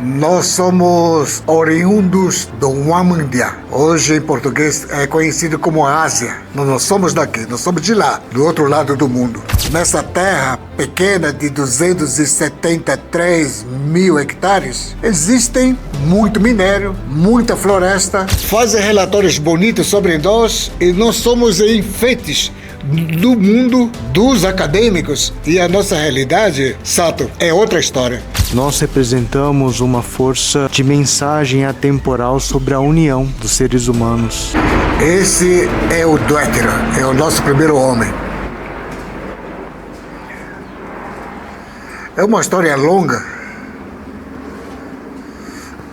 Nós somos oriundos do Huamandiá. Hoje em português é conhecido como Ásia. Nós não somos daqui, nós somos de lá, do outro lado do mundo. Nessa terra pequena de 273 mil hectares, existem muito minério, muita floresta, fazem relatórios bonitos sobre nós e nós somos enfeites do mundo dos acadêmicos. E a nossa realidade, Sato, é outra história. Nós representamos uma força de mensagem atemporal sobre a união dos seres humanos. Esse é o Duétira, é o nosso primeiro homem. É uma história longa.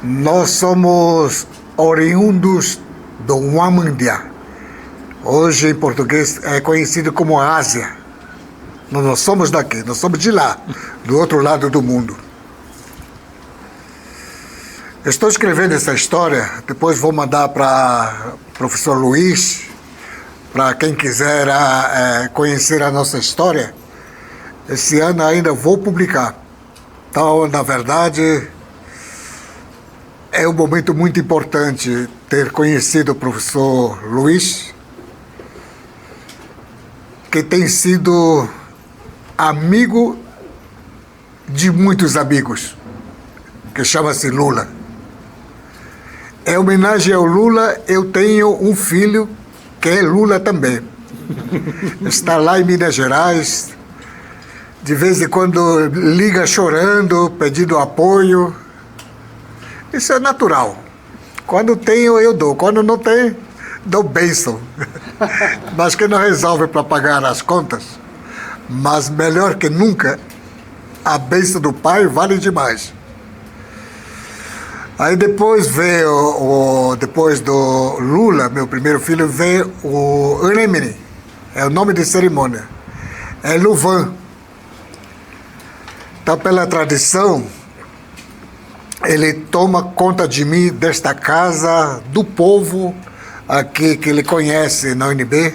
Nós somos oriundos do Huamandiá. Hoje em português é conhecido como Ásia. Nós não somos daqui, nós somos de lá, do outro lado do mundo. Estou escrevendo essa história, depois vou mandar para o professor Luiz, para quem quiser conhecer a nossa história. Esse ano ainda vou publicar. Então, na verdade, é um momento muito importante ter conhecido o professor Luiz, que tem sido amigo de muitos amigos, que chama-se Lula. Em homenagem ao Lula, eu tenho um filho que é Lula também. Está lá em Minas Gerais. De vez em quando liga chorando, pedindo apoio. Isso é natural. Quando tenho, eu dou. Quando não tenho, dou bênção. Mas que não resolve para pagar as contas. Mas melhor que nunca, a bênção do pai vale demais. Aí depois veio, depois do Lula, meu primeiro filho, veio o Unemini, é o nome de cerimônia, é Luvan. Então, pela tradição, ele toma conta de mim, desta casa, do povo aqui que ele conhece na UNB.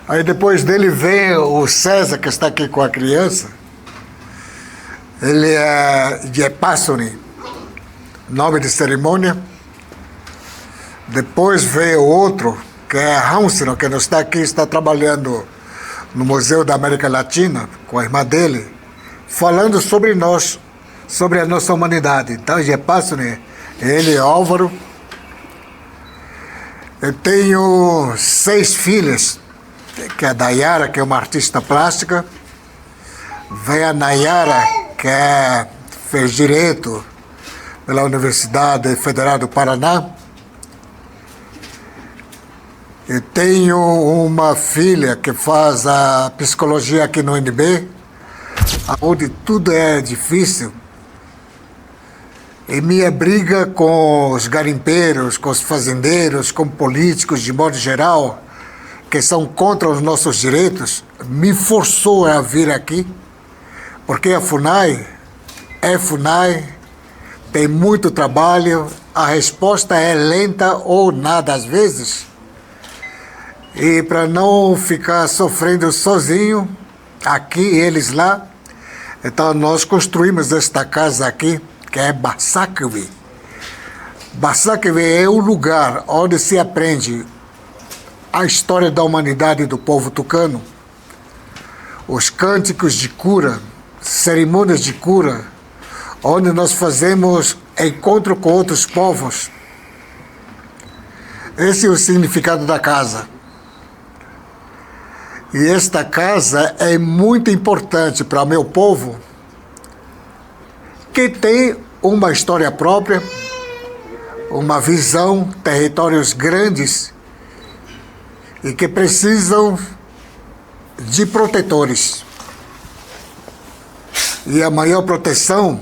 Aí depois dele veio o César, que está aqui com a criança, ele é de Epassoni, nome de cerimônia. Depois veio outro, que é Hansson, que não está aqui, está trabalhando no Museu da América Latina, com a irmã dele, falando sobre nós, sobre a nossa humanidade. Então, Jepassone, ele é Álvaro. Eu tenho 6 filhas, que é a Dayara, que é uma artista plástica. Vem a Nayara, que fez Direito pela Universidade Federal do Paraná. Eu tenho uma filha que faz a psicologia aqui no UNB, onde tudo é difícil. E minha briga com os garimpeiros, com os fazendeiros, com políticos de modo geral, que são contra os nossos direitos, me forçou a vir aqui, porque a FUNAI é FUNAI, tem muito trabalho, a resposta é lenta ou nada às vezes. E para não ficar sofrendo sozinho, aqui, eles lá, então nós construímos esta casa aqui, que é Basakwe. Basakwe é o lugar onde se aprende a história da humanidade do povo tucano, os cânticos de cura, cerimônias de cura, onde nós fazemos encontro com outros povos. Esse é o significado da casa. E esta casa é muito importante para o meu povo, que tem uma história própria, uma visão, territórios grandes e que precisam de protetores. E a maior proteção,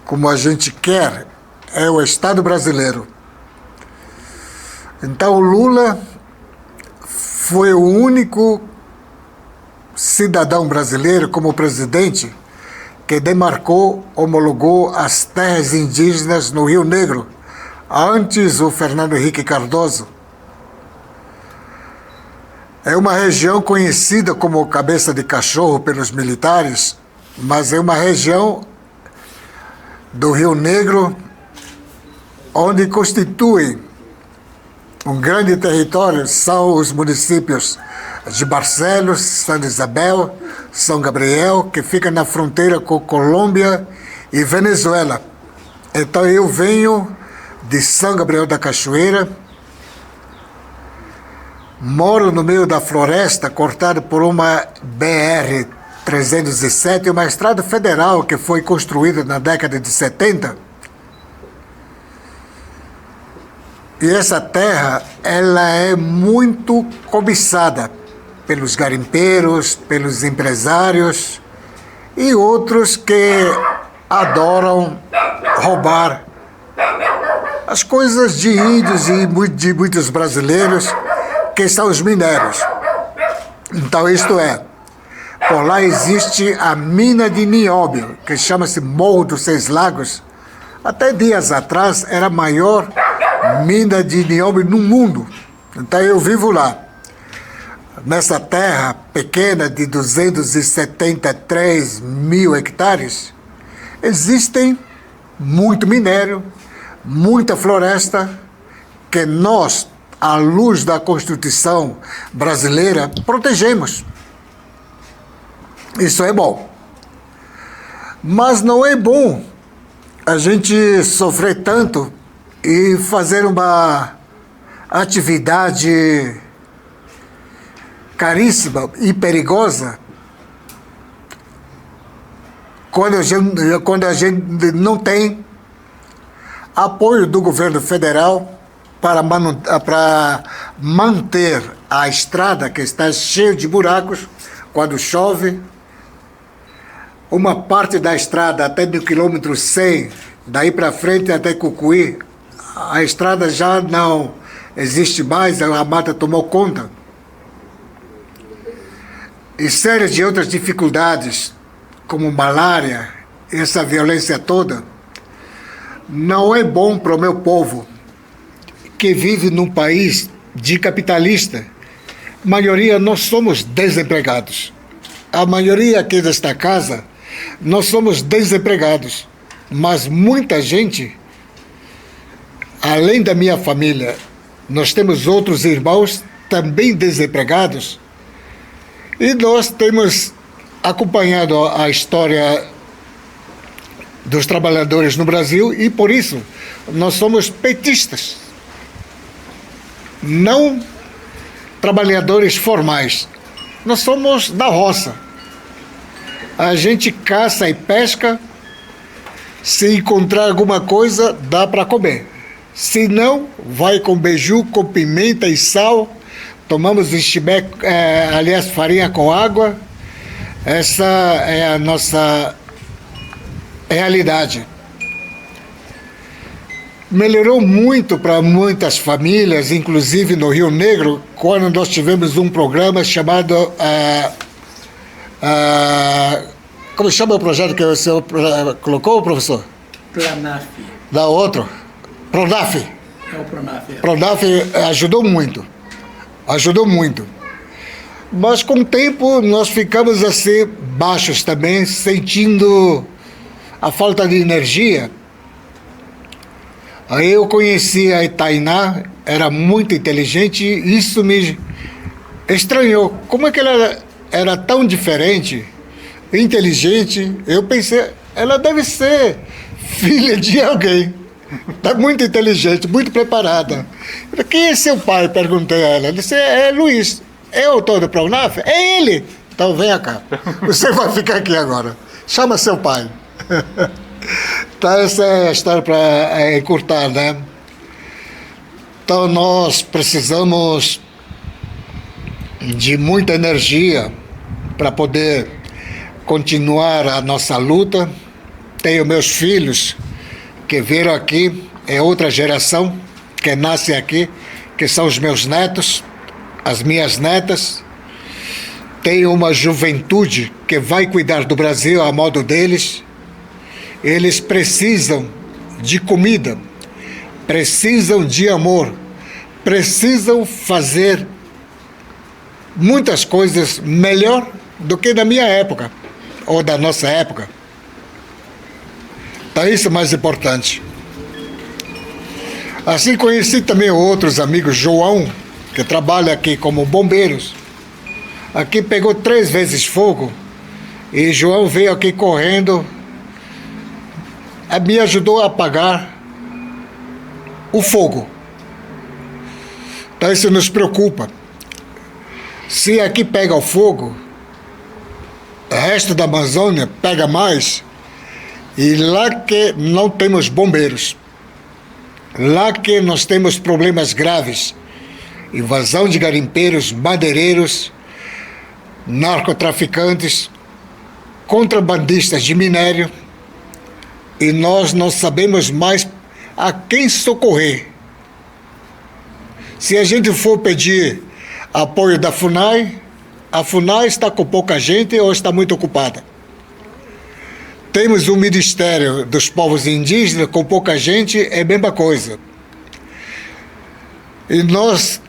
como a gente quer, é o Estado brasileiro. Então o Lula foi o único cidadão brasileiro como presidente que demarcou, homologou as terras indígenas no Rio Negro, antes o Fernando Henrique Cardoso. É uma região conhecida como Cabeça de Cachorro pelos militares, mas é uma região do Rio Negro, onde constitui um grande território, são os municípios de Barcelos, Santa Isabel, São Gabriel, que fica na fronteira com Colômbia e Venezuela. Então eu venho de São Gabriel da Cachoeira, moro no meio da floresta, cortado por uma BR-307, uma estrada federal que foi construída na década de 70. E essa terra, ela é muito cobiçada pelos garimpeiros, pelos empresários e outros que adoram roubar as coisas de índios e de muitos brasileiros, que são os minérios. Então, isto é, por lá existe a mina de nióbio, que chama-se Morro dos Seis Lagos. Até dias atrás era a maior mina de nióbio no mundo. Então eu vivo lá. Nessa terra pequena de 273 mil hectares, existem muito minério, muita floresta, que nós, à luz da Constituição brasileira, protegemos. Isso é bom. Mas não é bom a gente sofrer tanto e fazer uma atividade caríssima e perigosa quando a gente não tem apoio do governo federal para manter a estrada, que está cheia de buracos quando chove. Uma parte da estrada até do quilômetro 100, daí para frente até Cucuí, a estrada já não existe mais, a mata tomou conta. E séries de outras dificuldades, como malária, essa violência toda, não é bom para o meu povo, que vive num país de capitalista. A maioria, nós somos desempregados. A maioria aqui desta casa, nós somos desempregados. Mas muita gente, além da minha família, nós temos outros irmãos também desempregados. E nós temos acompanhado a história dos trabalhadores no Brasil e, por isso, nós somos petistas. Não trabalhadores formais. Nós somos da roça. A gente caça e pesca. Se encontrar alguma coisa, dá para comer. Se não, vai com beiju, com pimenta e sal. Tomamos enxibé, aliás, farinha com água. Essa é a nossa realidade. Melhorou muito para muitas famílias, inclusive no Rio Negro, quando nós tivemos um programa chamado... como chama o projeto que o senhor colocou, professor? Pronaf. Da outro? Pronaf. É o Pronaf. Pronaf ajudou muito. Ajudou muito. Mas com o tempo nós ficamos assim baixos também, sentindo a falta de energia. Aí eu conheci a Itainá, era muito inteligente, e isso me estranhou. Como é que ela era tão diferente, inteligente? Eu pensei, ela deve ser filha de alguém. Está muito inteligente, muito preparada. Quem é seu pai? Perguntei a ela. Ela disse, é Luiz. É o autor do Pronaf? É ele. Então venha cá. Você vai ficar aqui agora. Chama seu pai. Então essa é a história para encurtar, né? Então nós precisamos de muita energia para poder continuar a nossa luta. Tenho meus filhos que vieram aqui, é outra geração que nasce aqui, que são os meus netos, as minhas netas. Tenho uma juventude que vai cuidar do Brasil a modo deles. Eles precisam de comida, precisam de amor, precisam fazer muitas coisas melhor do que na minha época, ou da nossa época. Tá, isso é mais importante. Assim conheci também outros amigos, João, que trabalha aqui como bombeiros. Aqui pegou 3 vezes fogo e João veio aqui correndo, me ajudou a apagar o fogo. Então isso nos preocupa. Se aqui pega o fogo, o resto da Amazônia pega mais, e lá que não temos bombeiros, lá que nós temos problemas graves, invasão de garimpeiros, madeireiros, narcotraficantes, contrabandistas de minério, e nós não sabemos mais a quem socorrer. Se a gente for pedir apoio da FUNAI, a FUNAI está com pouca gente ou está muito ocupada. Temos o Ministério dos Povos Indígenas com pouca gente, é a mesma coisa. E nós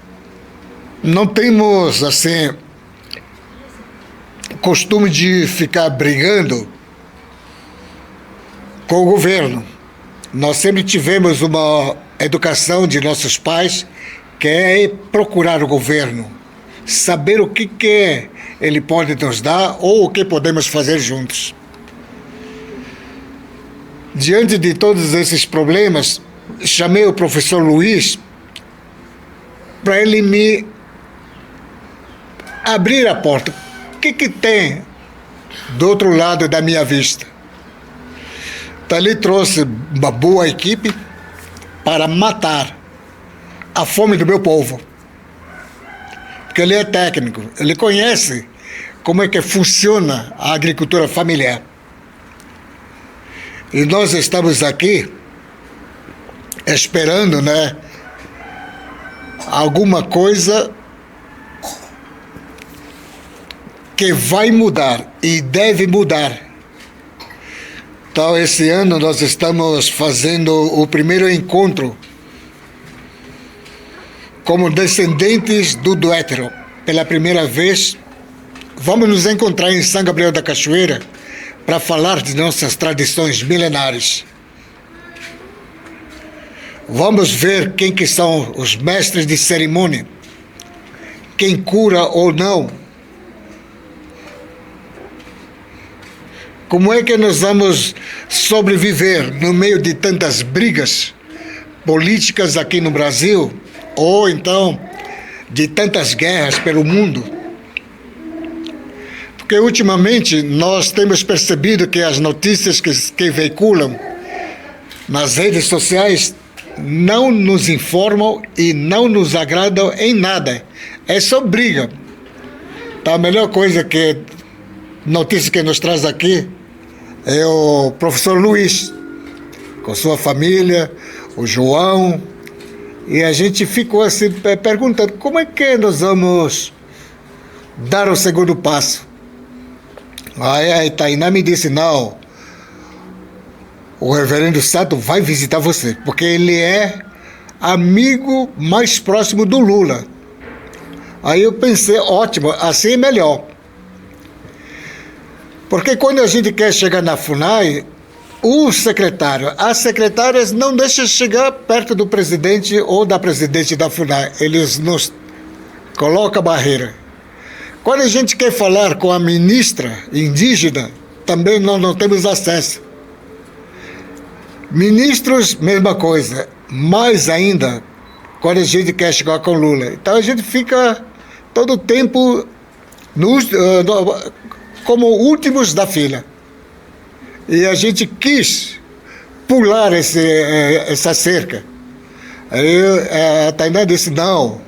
não temos, assim, costume de ficar brigando com o governo. Nós sempre tivemos uma educação de nossos pais que é procurar o governo, saber o que ele pode nos dar ou o que podemos fazer juntos. Diante de todos esses problemas, chamei o professor Luiz para ele me abrir a porta. O que tem do outro lado da minha vista? Então ele trouxe uma boa equipe para matar a fome do meu povo. Porque ele é técnico, ele conhece como é que funciona a agricultura familiar. E nós estamos aqui esperando, né, alguma coisa que vai mudar e deve mudar. Então, esse ano nós estamos fazendo o primeiro encontro como descendentes do Duétero. Pela primeira vez, vamos nos encontrar em São Gabriel da Cachoeira para falar de nossas tradições milenares. Vamos ver quem que são os mestres de cerimônia, quem cura ou não. Como é que nós vamos sobreviver no meio de tantas brigas políticas aqui no Brasil, ou então de tantas guerras pelo mundo? Porque ultimamente nós temos percebido que as notícias que veiculam nas redes sociais não nos informam e não nos agradam em nada. É só briga. Então, a melhor coisa que notícia que nos traz aqui é o professor Luiz, com sua família, o João, e a gente ficou assim perguntando como é que nós vamos dar o segundo passo. Aí a Tainá me disse, não, o reverendo Santo vai visitar você, porque ele é amigo mais próximo do Lula. Aí eu pensei, ótimo, assim é melhor. Porque quando a gente quer chegar na FUNAI, o secretário, as secretárias não deixam chegar perto do presidente ou da presidente da FUNAI. Eles nos colocam barreira. Quando a gente quer falar com a ministra indígena, também nós não temos acesso. Ministros, mesma coisa. Mais ainda, quando a gente quer chegar com Lula. Então a gente fica todo o tempo como últimos da fila. E a gente quis pular essa cerca. Aí a Tainá disse, não,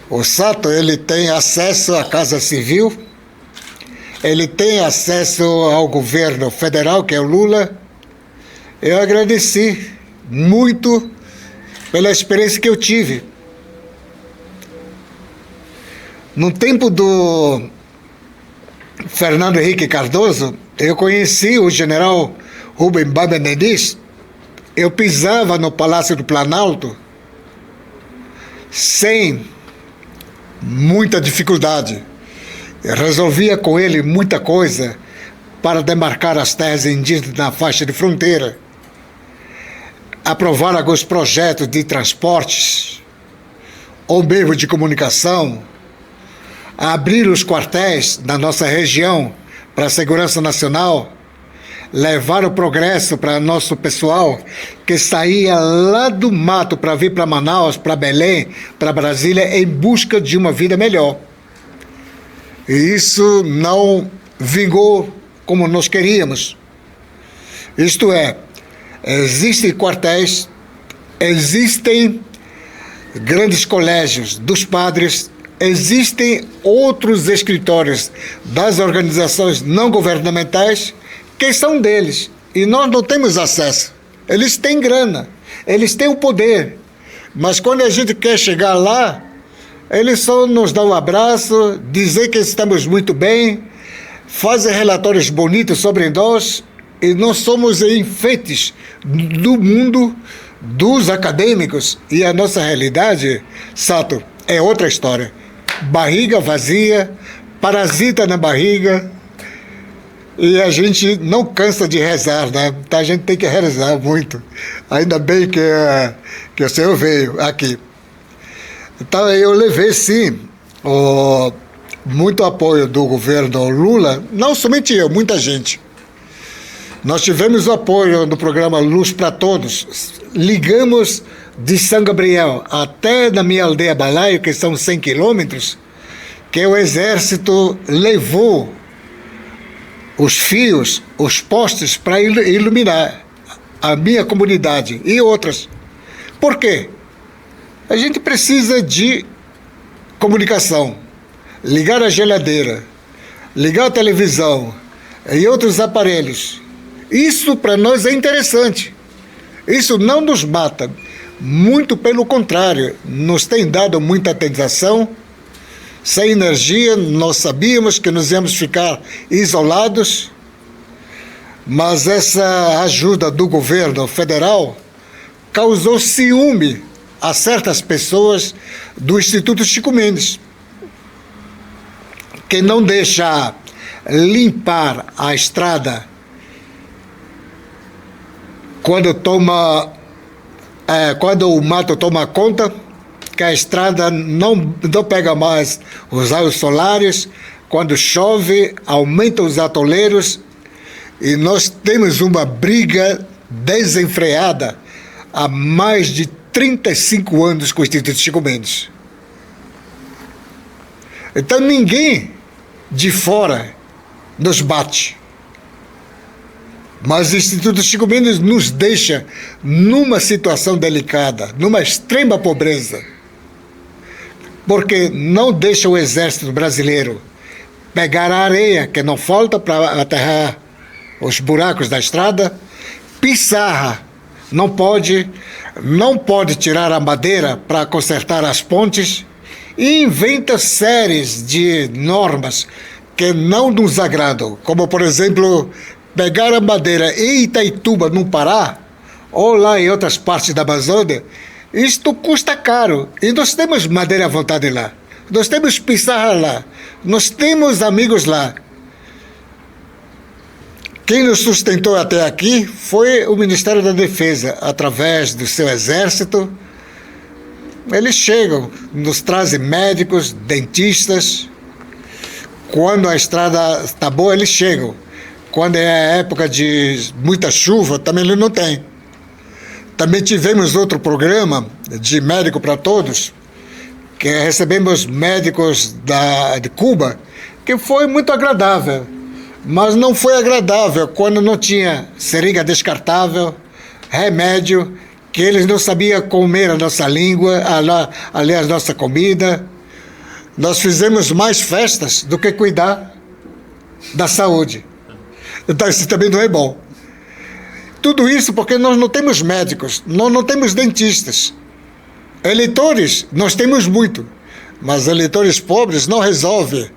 o Sato, ele tem acesso à Casa Civil, ele tem acesso ao governo federal, que é o Lula. Eu agradeci muito pela experiência que eu tive. No tempo do Fernando Henrique Cardoso, eu conheci o general Rubem Baba-Mendes. Eu pisava no Palácio do Planalto sem muita dificuldade. Eu resolvia com ele muita coisa para demarcar as terras indígenas na faixa de fronteira, aprovar alguns projetos de transportes ou mesmo de comunicação, abrir os quartéis na nossa região para a segurança nacional, levar o progresso para nosso pessoal que saía lá do mato para vir para Manaus, para Belém, para Brasília, em busca de uma vida melhor. E isso não vingou como nós queríamos. Isto é, existem quartéis, existem grandes colégios dos padres, existem outros escritórios das organizações não governamentais que são deles, e nós não temos acesso. Eles têm grana, eles têm o poder, mas quando a gente quer chegar lá, eles só nos dão um abraço, dizer que estamos muito bem, fazem relatórios bonitos sobre nós, e nós somos enfeites do mundo dos acadêmicos, e a nossa realidade, Sato, é outra história. Barriga vazia, parasita na barriga, e a gente não cansa de rezar, né? Então a gente tem que rezar muito. Ainda bem que o Senhor veio aqui. Então eu levei, sim, muito apoio do governo Lula, não somente eu, muita gente. Nós tivemos o apoio do programa Luz para Todos. Ligamos de São Gabriel até na minha aldeia Balaio, que são 100 quilômetros, que o exército levou os fios, os postes para iluminar a minha comunidade e outras. Por quê? A gente precisa de comunicação, ligar a geladeira, ligar a televisão e outros aparelhos. Isso para nós é interessante. Isso não nos mata, muito pelo contrário, nos tem dado muita atenção. Sem energia, nós sabíamos que nos íamos ficar isolados, mas essa ajuda do governo federal causou ciúme a certas pessoas do Instituto Chico Mendes, que não deixa limpar a estrada quando o mato toma conta, que a estrada não pega mais os raios solares, quando chove, aumenta os atoleiros, e nós temos uma briga desenfreada há mais de 35 anos com o Instituto Chico Mendes. Então ninguém de fora nos bate. Mas o Instituto Chico Mendes nos deixa numa situação delicada, numa extrema pobreza, porque não deixa o exército brasileiro pegar a areia, que não falta para aterrar os buracos da estrada, pissarra, não pode tirar a madeira para consertar as pontes, e inventa séries de normas que não nos agradam, como, por exemplo, pegar a madeira em Itaituba, no Pará, ou lá em outras partes da Amazônia. Isto custa caro, e nós temos madeira à vontade lá, nós temos pissarra lá, nós temos amigos lá. Quem nos sustentou até aqui foi o Ministério da Defesa, através do seu exército. Eles chegam, nos trazem médicos, dentistas. Quando a estrada está boa, eles chegam. Quando é a época de muita chuva, também ele não tem. Também tivemos outro programa de Médico para Todos, que recebemos médicos de Cuba, que foi muito agradável. Mas não foi agradável quando não tinha seringa descartável, remédio, que eles não sabiam comer a nossa língua, aliás, nossa comida. Nós fizemos mais festas do que cuidar da saúde. Então isso também não é bom. Tudo isso porque nós não temos médicos, nós não temos dentistas. Eleitores, nós temos muito, mas eleitores pobres não resolvem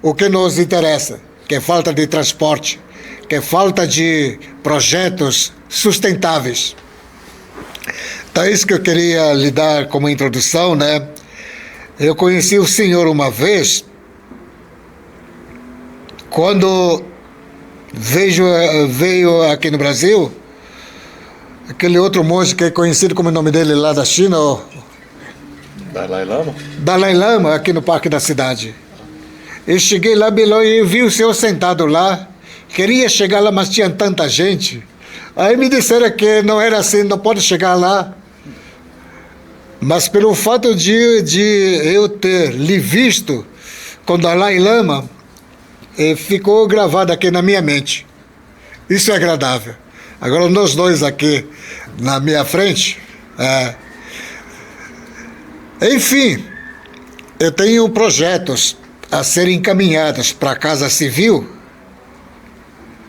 o que nos interessa, que é falta de transporte, que é falta de projetos sustentáveis. Então é isso que eu queria lhe dar como introdução, né? Eu conheci o senhor uma vez, quando veio aqui no Brasil, aquele outro monge que é conhecido como o nome dele lá da China, o Dalai Lama? Dalai Lama, aqui no Parque da Cidade. Eu cheguei lá, Bilão, e vi o senhor sentado lá. Queria chegar lá, mas tinha tanta gente. Aí me disseram que não era assim, não pode chegar lá. Mas pelo fato de eu ter lhe visto com Dalai Lama, ficou gravado aqui na minha mente. Isso é agradável. Agora nós dois aqui na minha frente. Enfim, eu tenho projetos a serem encaminhados para a Casa Civil.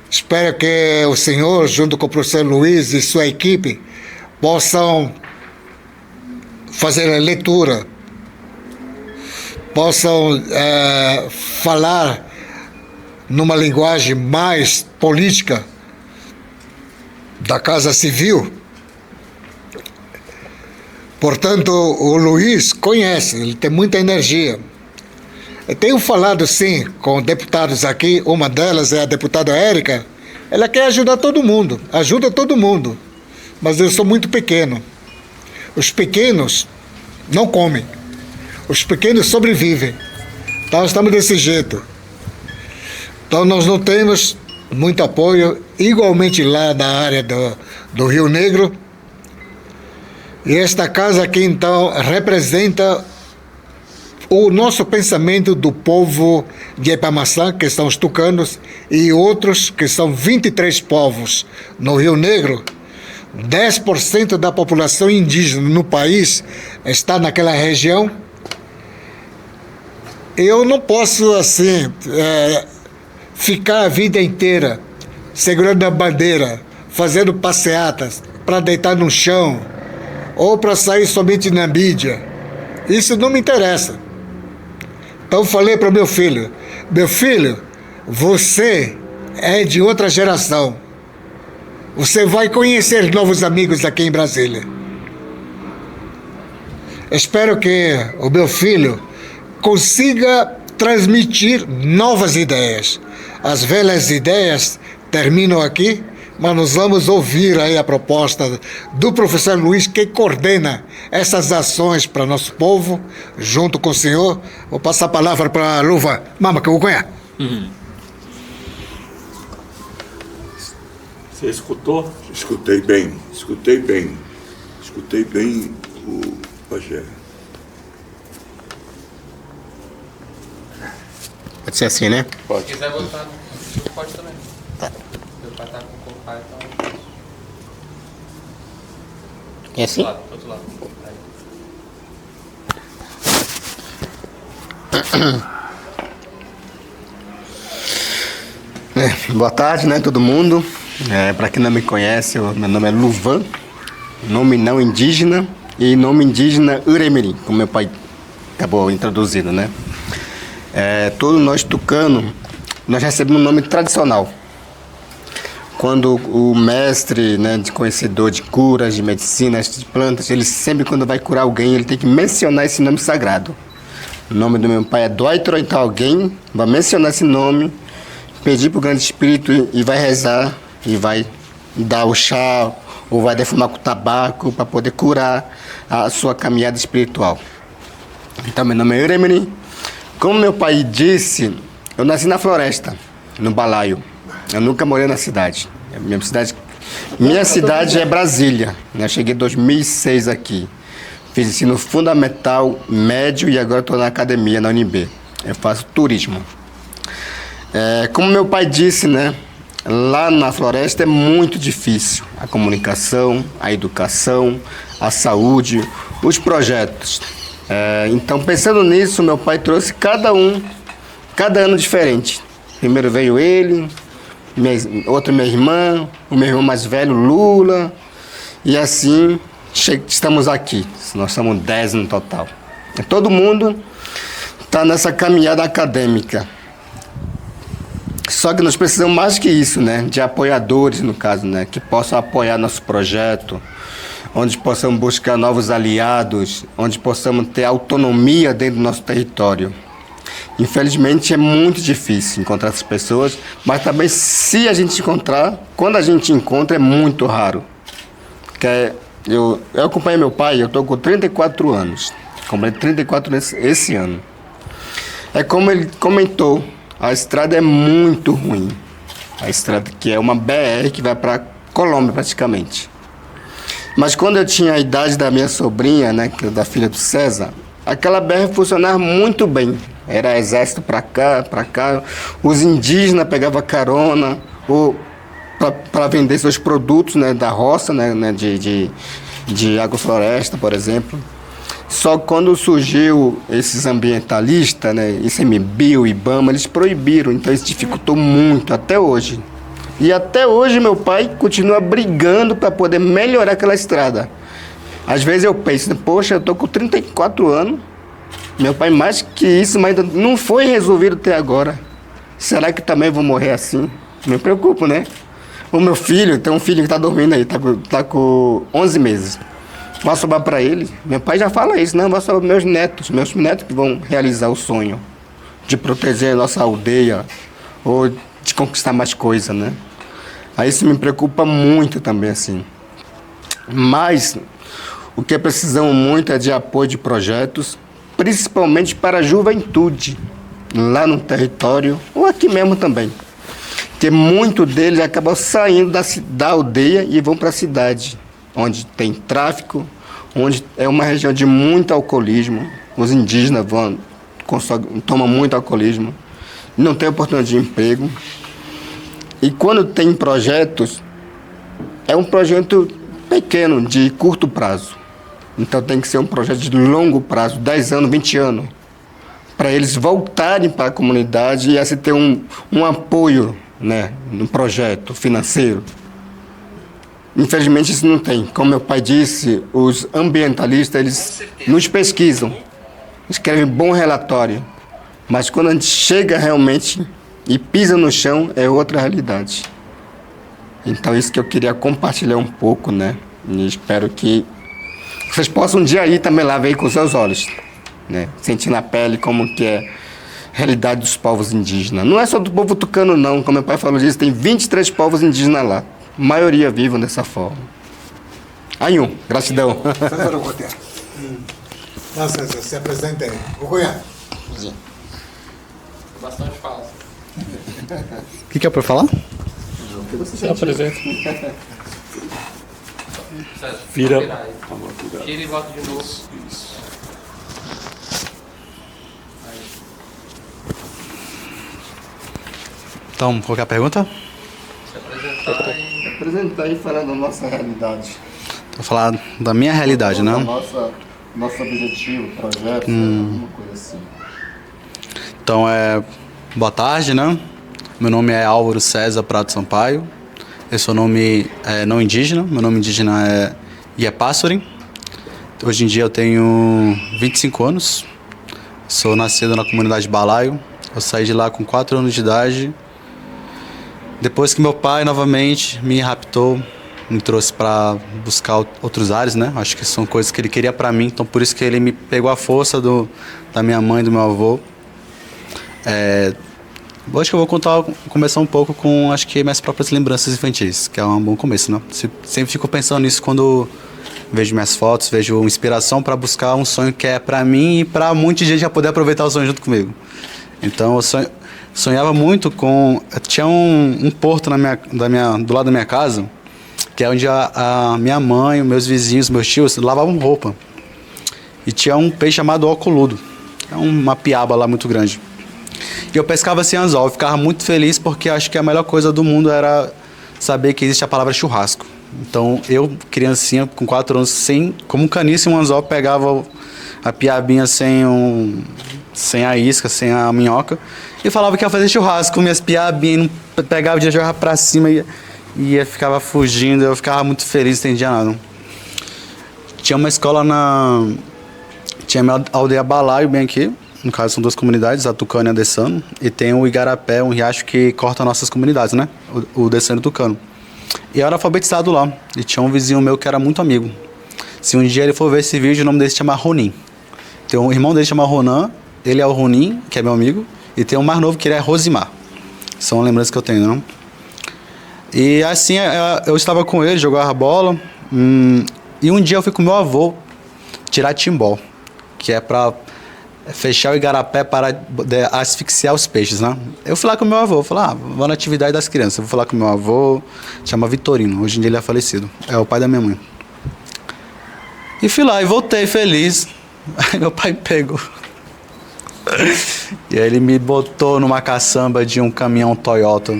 Espero que o senhor, junto com o professor Luiz e sua equipe, possam fazer a leitura, possam falar numa linguagem mais política da Casa Civil. Portanto, o Luiz conhece, ele tem muita energia. Eu tenho falado, sim, com deputados aqui, uma delas é a deputada Érica, ela quer ajudar todo mundo, ajuda todo mundo, mas eu sou muito pequeno. Os pequenos não comem, os pequenos sobrevivem. Então, estamos desse jeito. Então, nós não temos muito apoio, igualmente lá na área do Rio Negro. E esta casa aqui, então, representa o nosso pensamento do povo de Ipamaçã, que são os tucanos, e outros, que são 23 povos no Rio Negro. 10% da população indígena no país está naquela região. Eu não posso, assim, ficar a vida inteira segurando a bandeira, fazendo passeatas para deitar no chão ou para sair somente na mídia. Isso não me interessa. Então falei para meu filho, você é de outra geração. Você vai conhecer novos amigos aqui em Brasília. Espero que o meu filho consiga transmitir novas ideias. As velhas ideias terminam aqui, mas nós vamos ouvir aí a proposta do professor Luiz, que coordena essas ações para nosso povo, junto com o senhor. Vou passar a palavra para a Luva Mama, que eu vou conhecer. Você escutou? Escutei bem o pajé. Pode ser assim, né? Pode. Se quiser botar no pode também. Tá. Meu pai tá com o pai, então. É assim? Do outro lado. Boa tarde, né, todo mundo. Para quem não me conhece, meu nome é Luvan, nome não indígena e nome indígena Uremirim, como meu pai acabou introduzindo, né? Todos nós tucanos, nós recebemos um nome tradicional. Quando o mestre, né, de conhecedor de curas, de medicinas, de plantas, ele sempre, quando vai curar alguém, ele tem que mencionar esse nome sagrado. O nome do meu pai é Doitro, então alguém vai mencionar esse nome, pedir para o grande espírito e vai rezar, e vai dar o chá, ou vai defumar com tabaco para poder curar a sua caminhada espiritual. Então, meu nome é Uremirim. Como meu pai disse, eu nasci na floresta, no balaio. Eu nunca morei na cidade. Minha cidade é Brasília. Eu cheguei em 2006 aqui. Fiz ensino fundamental, médio e agora estou na academia, na UNB. Eu faço turismo. Como meu pai disse, né? Lá na floresta é muito difícil. A comunicação, a educação, a saúde, os projetos. Então, pensando nisso, meu pai trouxe cada ano diferente. Primeiro veio ele, outro minha irmã, o meu irmão mais velho, Lula, e assim estamos aqui. Nós somos 10 no total. Todo mundo está nessa caminhada acadêmica. Só que nós precisamos mais que isso, né? De apoiadores, no caso, né? Que possam apoiar nosso projeto, onde possamos buscar novos aliados, onde possamos ter autonomia dentro do nosso território. Infelizmente é muito difícil encontrar essas pessoas, mas também se a gente encontrar, quando a gente encontra é muito raro. Eu acompanhei meu pai, eu estou com 34 anos, completei 34 anos esse ano. É como ele comentou, a estrada é muito ruim. A estrada que é uma BR que vai para Colômbia praticamente. Mas quando eu tinha a idade da minha sobrinha, né, da filha do César, aquela BR funcionava muito bem. Era exército para cá, os indígenas pegavam carona para vender seus produtos, né, da roça, né, de agrofloresta, por exemplo. Só quando surgiu esses ambientalistas, né, ICMBio, IBAMA, eles proibiram, então isso dificultou muito até hoje. E até hoje meu pai continua brigando para poder melhorar aquela estrada. Às vezes eu penso, poxa, eu estou com 34 anos, meu pai mais que isso, mas ainda não foi resolvido até agora. Será que também vou morrer assim? Me preocupo, né? O meu filho, tem um filho que está dormindo aí, tá com 11 meses. Vai sobrar para ele. Meu pai já fala isso, não, vai sobrar meus netos que vão realizar o sonho de proteger a nossa aldeia ou de conquistar mais coisa, né? Aí isso me preocupa muito também, assim. Mas o que precisamos muito é de apoio de projetos, principalmente para a juventude, lá no território, ou aqui mesmo também. Porque muitos deles acabam saindo da aldeia e vão para a cidade, onde tem tráfico, onde é uma região de muito alcoolismo. Os indígenas tomam muito alcoolismo, não tem oportunidade de emprego. E quando tem projetos, é um projeto pequeno, de curto prazo. Então tem que ser um projeto de longo prazo, 10 anos, 20 anos, para eles voltarem para a comunidade e assim ter um apoio, né, no projeto financeiro. Infelizmente isso não tem. Como meu pai disse, os ambientalistas, eles nos pesquisam, escrevem bom relatório, mas quando a gente chega realmente e pisa no chão, é outra realidade. Então isso que eu queria compartilhar um pouco, né, e espero que vocês possam um dia aí também lá ver com seus olhos, né? Sentir na pele como que é a realidade dos povos indígenas. Não é só do povo tucano não, como meu pai falou disso, tem 23 povos indígenas lá. A maioria vivam dessa forma. Ayun, gratidão. César Ocotea. Não, César, se apresenta aí. Ocoia. Bastante fala. O que é para falar? Se apresenta. Vira. Vira. Tira e volta de novo. Então, qual que é a pergunta? Se apresentar e... Apresentar e falar da nossa realidade. Vou falar da minha realidade, né? Nosso objetivo, projeto, alguma coisa assim. Então, boa tarde, né? Meu nome é Álvaro César Prado Sampaio. Eu sou nome não indígena. Meu nome indígena é Iepassorim. Hoje em dia eu tenho 25 anos. Sou nascido na comunidade Balaio. Eu saí de lá com 4 anos de idade. Depois que meu pai novamente me raptou, me trouxe para buscar outros ares, né? Acho que são coisas que ele queria para mim. Então por isso que ele me pegou a força da minha mãe e do meu avô. Hoje que eu vou começar um pouco com, acho que, minhas próprias lembranças infantis, que é um bom começo, né? Sempre fico pensando nisso quando vejo minhas fotos, vejo inspiração para buscar um sonho que é para mim e para muita gente já poder aproveitar o sonho junto comigo. Então eu sonhava muito com... Tinha um porto do lado da minha casa, que é onde a minha mãe, meus vizinhos, meus tios lavavam roupa. E tinha um peixe chamado ocoludo. É uma piaba lá muito grande. E eu pescava sem anzol, eu ficava muito feliz porque acho que a melhor coisa do mundo era saber que existe a palavra churrasco. Então eu, criancinha, com 4 anos, como um caniço e um anzol, pegava a piabinha sem a isca, sem a minhoca, e falava que ia fazer churrasco, minhas piabinhas, pegava e jogava pra cima e ficava fugindo, eu ficava muito feliz, não entendia nada. Tinha uma escola tinha minha aldeia Balaio, bem aqui. No caso, são 2 comunidades, a Tucano e a Dessano. E tem o Igarapé, um riacho que corta nossas comunidades, né? O Dessano e o Tucano. E eu era alfabetizado lá. E tinha um vizinho meu que era muito amigo. Se um dia ele for ver esse vídeo, o nome dele se chama Ronin. Tem um irmão dele que chama Ronan ele é o Ronin, que é meu amigo, e tem um mais novo que ele é Rosimar. São lembranças que eu tenho, não? E assim, eu estava com ele, jogava bola, e um dia eu fui com meu avô tirar timbó, que é para fechar o igarapé para asfixiar os peixes, né? Eu fui lá com meu avô, falei, vou na atividade das crianças, eu vou falar com meu avô, chama Vitorino, hoje em dia ele é falecido, é o pai da minha mãe. E fui lá e voltei feliz, aí meu pai me pegou. E aí ele me botou numa caçamba de um caminhão Toyota.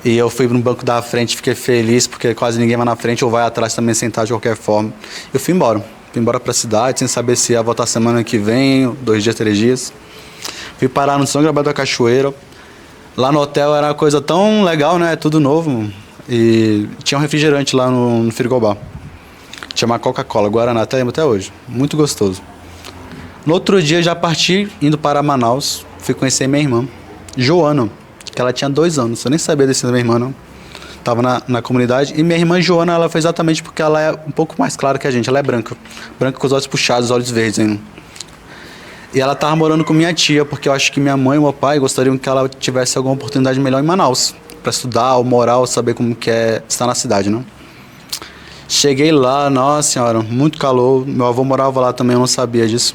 E eu fui no banco da frente, fiquei feliz, porque quase ninguém vai na frente ou vai atrás também sentar de qualquer forma. Eu fui embora. Fui embora pra cidade, sem saber se ia voltar semana que vem, 2 dias, 3 dias. Fui parar no São Gabriel da Cachoeira. Lá no hotel era uma coisa tão legal, né? Tudo novo. E tinha um refrigerante lá no frigobar. Tinha uma Coca-Cola, Guaraná, até hoje. Muito gostoso. No outro dia já parti, indo para Manaus. Fui conhecer minha irmã, Joana, que ela tinha 2 anos. Eu nem sabia desse da minha irmã, não. Tava na comunidade. E minha irmã Joana, ela foi exatamente porque ela é um pouco mais clara que a gente. Ela é branca. Branca com os olhos puxados, os olhos verdes ainda. E ela tava morando com minha tia, porque eu acho que minha mãe e meu pai gostariam que ela tivesse alguma oportunidade melhor em Manaus. Pra estudar, ou morar, ou saber como que é estar na cidade, né? Cheguei lá, nossa senhora, muito calor. Meu avô morava lá também, eu não sabia disso.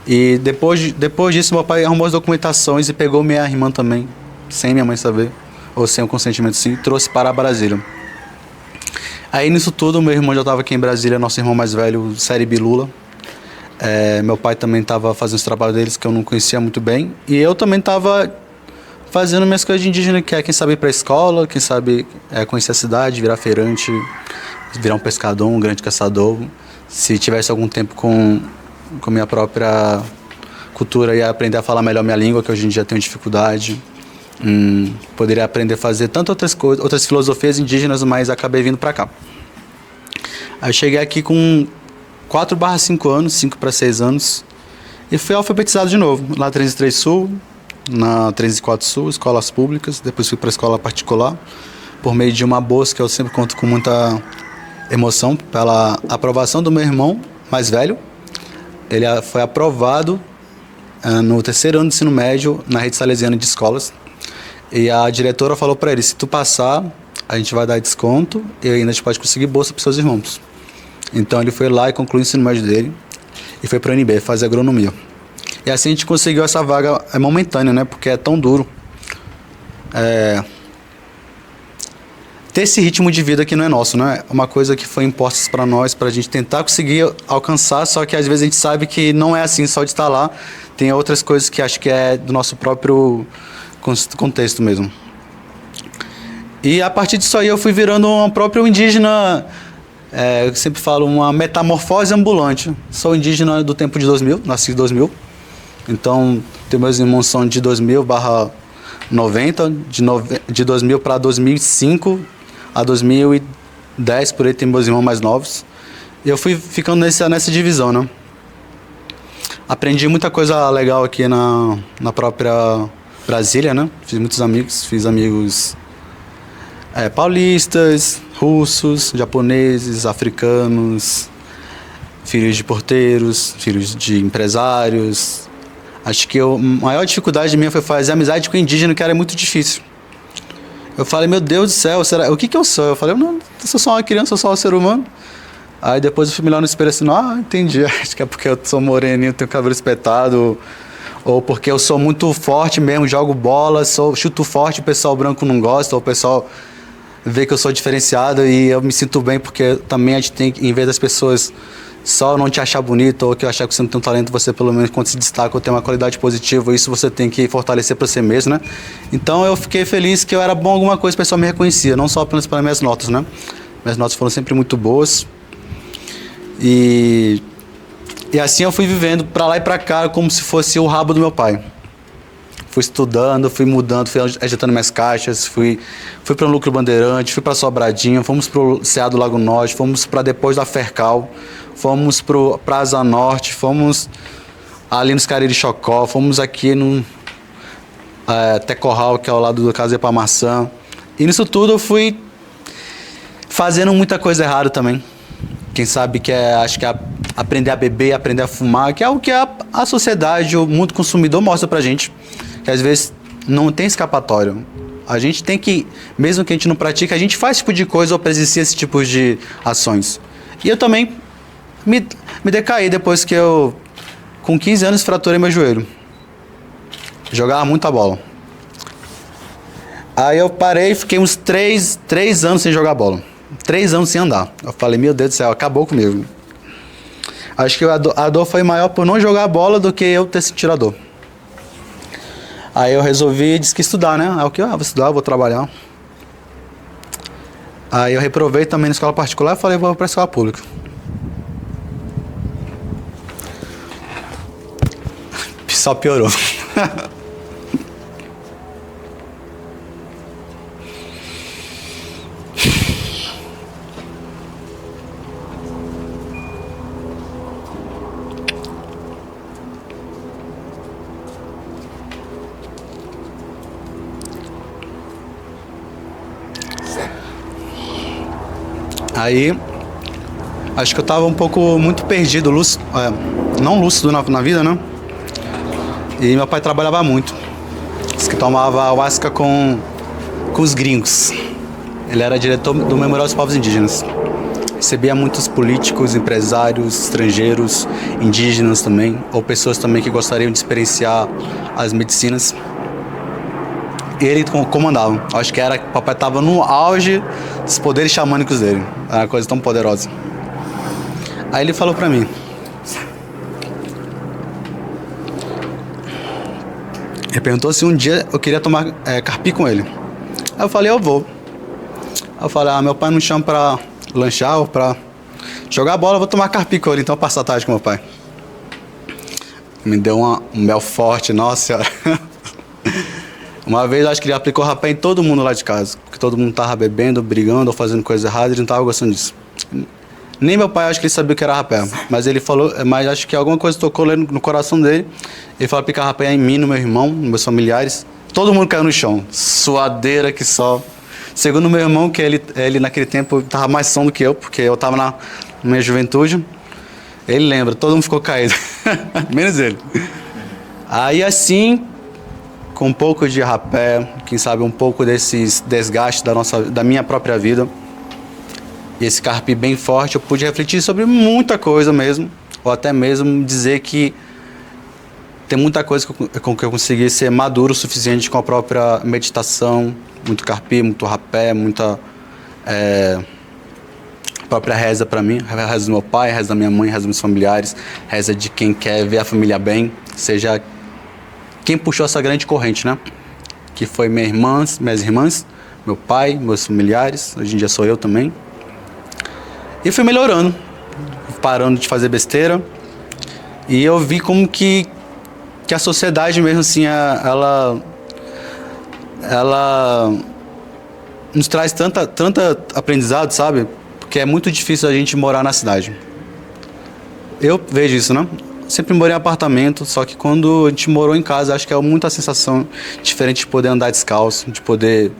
E depois disso, meu pai arrumou as documentações e pegou minha irmã também, sem minha mãe saber, ou sem o consentimento sim, e trouxe para Brasília. Aí nisso tudo, meu irmão já estava aqui em Brasília, nosso irmão mais velho, Série Bilula. Meu pai também estava fazendo os trabalhos deles, que eu não conhecia muito bem. E eu também estava fazendo minhas coisas de indígena, que é quem sabe ir para a escola, quem sabe conhecer a cidade, virar feirante, virar um pescador, um grande caçador. Se tivesse algum tempo com minha própria cultura, ia aprender a falar melhor minha língua, que hoje em dia tenho dificuldade. Poderia aprender a fazer tantas outras coisas, outras filosofias indígenas, mas acabei vindo para cá. Aí eu cheguei aqui com 4/5 anos, 5 para 6 anos, e fui alfabetizado de novo, lá 33 Sul, na 34 Sul, escolas públicas. Depois fui para a escola particular, por meio de uma bolsa que eu sempre conto com muita emoção, pela aprovação do meu irmão mais velho. Ele foi aprovado no 3º ano do ensino médio na rede salesiana de escolas. E a diretora falou para ele, se tu passar, a gente vai dar desconto e ainda a gente pode conseguir bolsa para seus irmãos. Então ele foi lá e concluiu o ensino médio dele e foi para a UNB fazer agronomia. E assim a gente conseguiu essa vaga momentânea, né? Porque é tão duro ter esse ritmo de vida que não é nosso, né? É uma coisa que foi imposta para nós, para a gente tentar conseguir alcançar, só que às vezes a gente sabe que não é assim, só de estar lá. Tem outras coisas que acho que é do nosso próprio contexto mesmo. E a partir disso aí eu fui virando um próprio indígena, eu sempre falo, uma metamorfose ambulante. Sou indígena do tempo de 2000, nasci em 2000. Então, meus irmãos são de 2000/90, de 2000 para 2005 a 2010, por aí tem meus irmãos mais novos. E eu fui ficando nessa divisão, né? Aprendi muita coisa legal aqui na própria Brasília, né? Fiz amigos paulistas, russos, japoneses, africanos, filhos de porteiros, filhos de empresários. Acho que a maior dificuldade minha foi fazer amizade com indígena, que era muito difícil. Eu falei, meu Deus do céu, o que eu sou? Eu falei, não, eu sou só uma criança, eu sou só um ser humano. Aí depois eu fui me olhar no espelho assim, entendi, acho que é porque eu sou moreninho, tenho cabelo espetado, ou porque eu sou muito forte mesmo, jogo bola, chuto forte, o pessoal branco não gosta, ou o pessoal vê que eu sou diferenciado e eu me sinto bem, porque também a gente tem que, em vez das pessoas só não te achar bonito ou que achar que você não tem um talento, você pelo menos quando se destaca ou tem uma qualidade positiva, isso você tem que fortalecer para você mesmo, né? Então eu fiquei feliz que eu era bom em alguma coisa, o pessoal me reconhecia, não só apenas pelas minhas notas, né? Minhas notas foram sempre muito boas. E assim eu fui vivendo para lá e para cá como se fosse o rabo do meu pai. Fui estudando, fui mudando, fui ajeitando minhas caixas, fui para o Núcleo Bandeirante, fui para Sobradinho, fomos para o CA do Lago Norte, fomos para depois da Fercal, fomos para Asa Norte, fomos ali nos Cariri Chocó, fomos aqui no Tecorral, que é ao lado do Casa para Maçã. E nisso tudo eu fui fazendo muita coisa errada também. Quem sabe que acho que aprender a beber, aprender a fumar, que é o que a sociedade, o mundo consumidor mostra pra gente, que às vezes não tem escapatório. A gente tem que, mesmo que a gente não pratique, a gente faz esse tipo de coisa ou presencia esse tipo de ações. E eu também me decaí depois que eu, com 15 anos, fraturei meu joelho. Jogava muita bola. Aí eu parei e fiquei uns 3 anos sem jogar bola. 3 anos sem andar. Eu falei, meu Deus do céu, acabou comigo. Acho que a dor foi maior por não jogar bola do que eu ter sentido a dor. Aí eu resolvi, disse que estudar, né? Aí eu que, vou estudar, vou trabalhar. Aí eu reprovei também na escola particular e falei, vou para a escola pública. Só piorou. Aí, acho que eu tava um pouco muito perdido, não lúcido na vida, né? E meu pai trabalhava muito. Diz que tomava ayahuasca com os gringos. Ele era diretor do Memorial dos Povos Indígenas. Recebia muitos políticos, empresários, estrangeiros, indígenas também, ou pessoas também que gostariam de experienciar as medicinas. E ele comandava. Acho que o papai estava no auge dos poderes xamânicos dele. Era uma coisa tão poderosa. Aí ele falou pra mim, ele perguntou se um dia eu queria tomar carpi com ele. Aí eu falei, eu vou. Aí eu falei, meu pai não chama pra lanchar ou pra jogar bola, eu vou tomar carpi com ele, então eu passo a tarde com meu pai. Me deu um mel forte, nossa senhora. Uma vez acho que ele aplicou rapé em todo mundo lá de casa, porque todo mundo tava bebendo, brigando ou fazendo coisa errada, ele não tava gostando disso. Nem meu pai acho que ele sabia o que era rapé, mas ele falou, mas acho que alguma coisa tocou no coração dele. Ele falou aplicar rapé em mim, no meu irmão, nos meus familiares. Todo mundo caiu no chão, suadeira que só. Segundo meu irmão, que ele naquele tempo tava mais são do que eu, porque eu tava na minha juventude. Ele lembra, todo mundo ficou caído, menos ele. Aí assim, com um pouco de rapé, quem sabe um pouco desses desgastes da minha própria vida, e esse carpi bem forte, eu pude refletir sobre muita coisa mesmo, ou até mesmo dizer que tem muita coisa com que eu consegui ser maduro o suficiente com a própria meditação, muito carpi, muito rapé, muita própria reza para mim, reza do meu pai, reza da minha mãe, reza dos meus familiares, reza de quem quer ver a família bem, seja quem puxou essa grande corrente, né? Que foi minhas irmãs, meu pai, meus familiares, hoje em dia sou eu também. E fui melhorando, parando de fazer besteira. E eu vi como que a sociedade mesmo assim, ela nos traz tanta aprendizado, sabe? Porque é muito difícil a gente morar na cidade. Eu vejo isso, né? Sempre morei em apartamento, só que quando a gente morou em casa, acho que é muita sensação diferente de poder andar descalço, de poder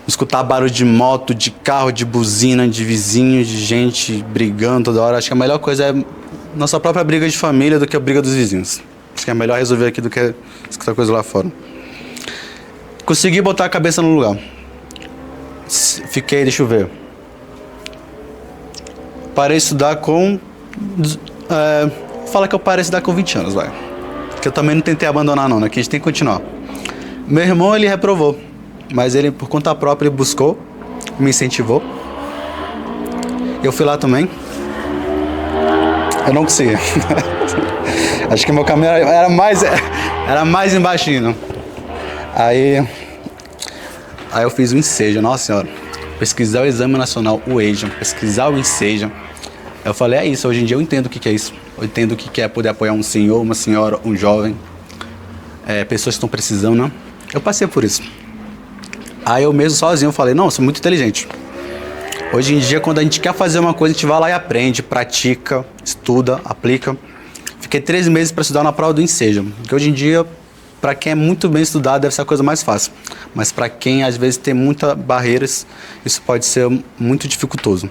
escutar barulho de moto, de carro, de buzina, de vizinho, de gente brigando toda hora. Acho que a melhor coisa é nossa própria briga de família do que a briga dos vizinhos. Acho que é melhor resolver aqui do que escutar coisa lá fora. Consegui botar a cabeça no lugar. Fiquei, deixa eu ver. Parei de estudar com... fala que eu parei de estudar com 20 anos, vai. Que eu também não tentei abandonar não, né? Que a gente tem que continuar. Meu irmão, ele reprovou. Mas ele, por conta própria, ele buscou, me incentivou. Eu fui lá também. Eu não consegui. Acho que meu caminho era mais embaixinho. Aí eu fiz o Enseja, nossa senhora. Pesquisar o Exame Nacional, o EJA, pesquisar o Enseja. Eu falei, é isso, hoje em dia eu entendo o que é isso. Eu entendo o que é poder apoiar um senhor, uma senhora, um jovem. Pessoas que estão precisando, né? Eu passei por isso. Aí eu mesmo sozinho falei, não, eu sou muito inteligente. Hoje em dia, quando a gente quer fazer uma coisa, a gente vai lá e aprende, pratica, estuda, aplica. Fiquei 3 meses para estudar na prova do Enseja. Porque hoje em dia, para quem é muito bem estudado, deve ser a coisa mais fácil. Mas para quem às vezes tem muitas barreiras, isso pode ser muito dificultoso.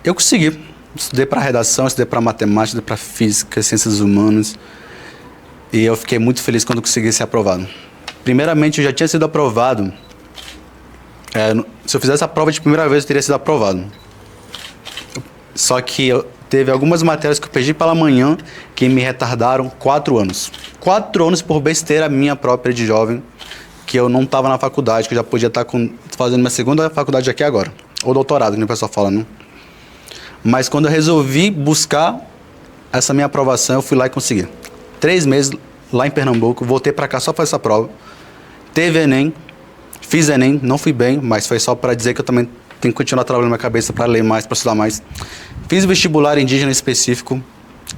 Eu consegui. Estudei para redação, estudei para matemática, estudei para física, ciências humanas. E eu fiquei muito feliz quando consegui ser aprovado. Primeiramente, eu já tinha sido aprovado. Se eu fizesse a prova de primeira vez, eu teria sido aprovado. Só que teve algumas matérias que eu perdi pela manhã que me retardaram 4 anos. 4 anos por besteira minha própria de jovem, que eu não estava na faculdade, que eu já podia estar fazendo minha segunda faculdade aqui agora. Ou doutorado, que o pessoal fala, né? Mas quando eu resolvi buscar essa minha aprovação, eu fui lá e consegui. 3 meses lá em Pernambuco, voltei para cá só para essa prova. Teve Enem, fiz Enem, não fui bem, mas foi só para dizer que eu também tenho que continuar trabalhando na minha cabeça para ler mais, para estudar mais. Fiz vestibular indígena específico,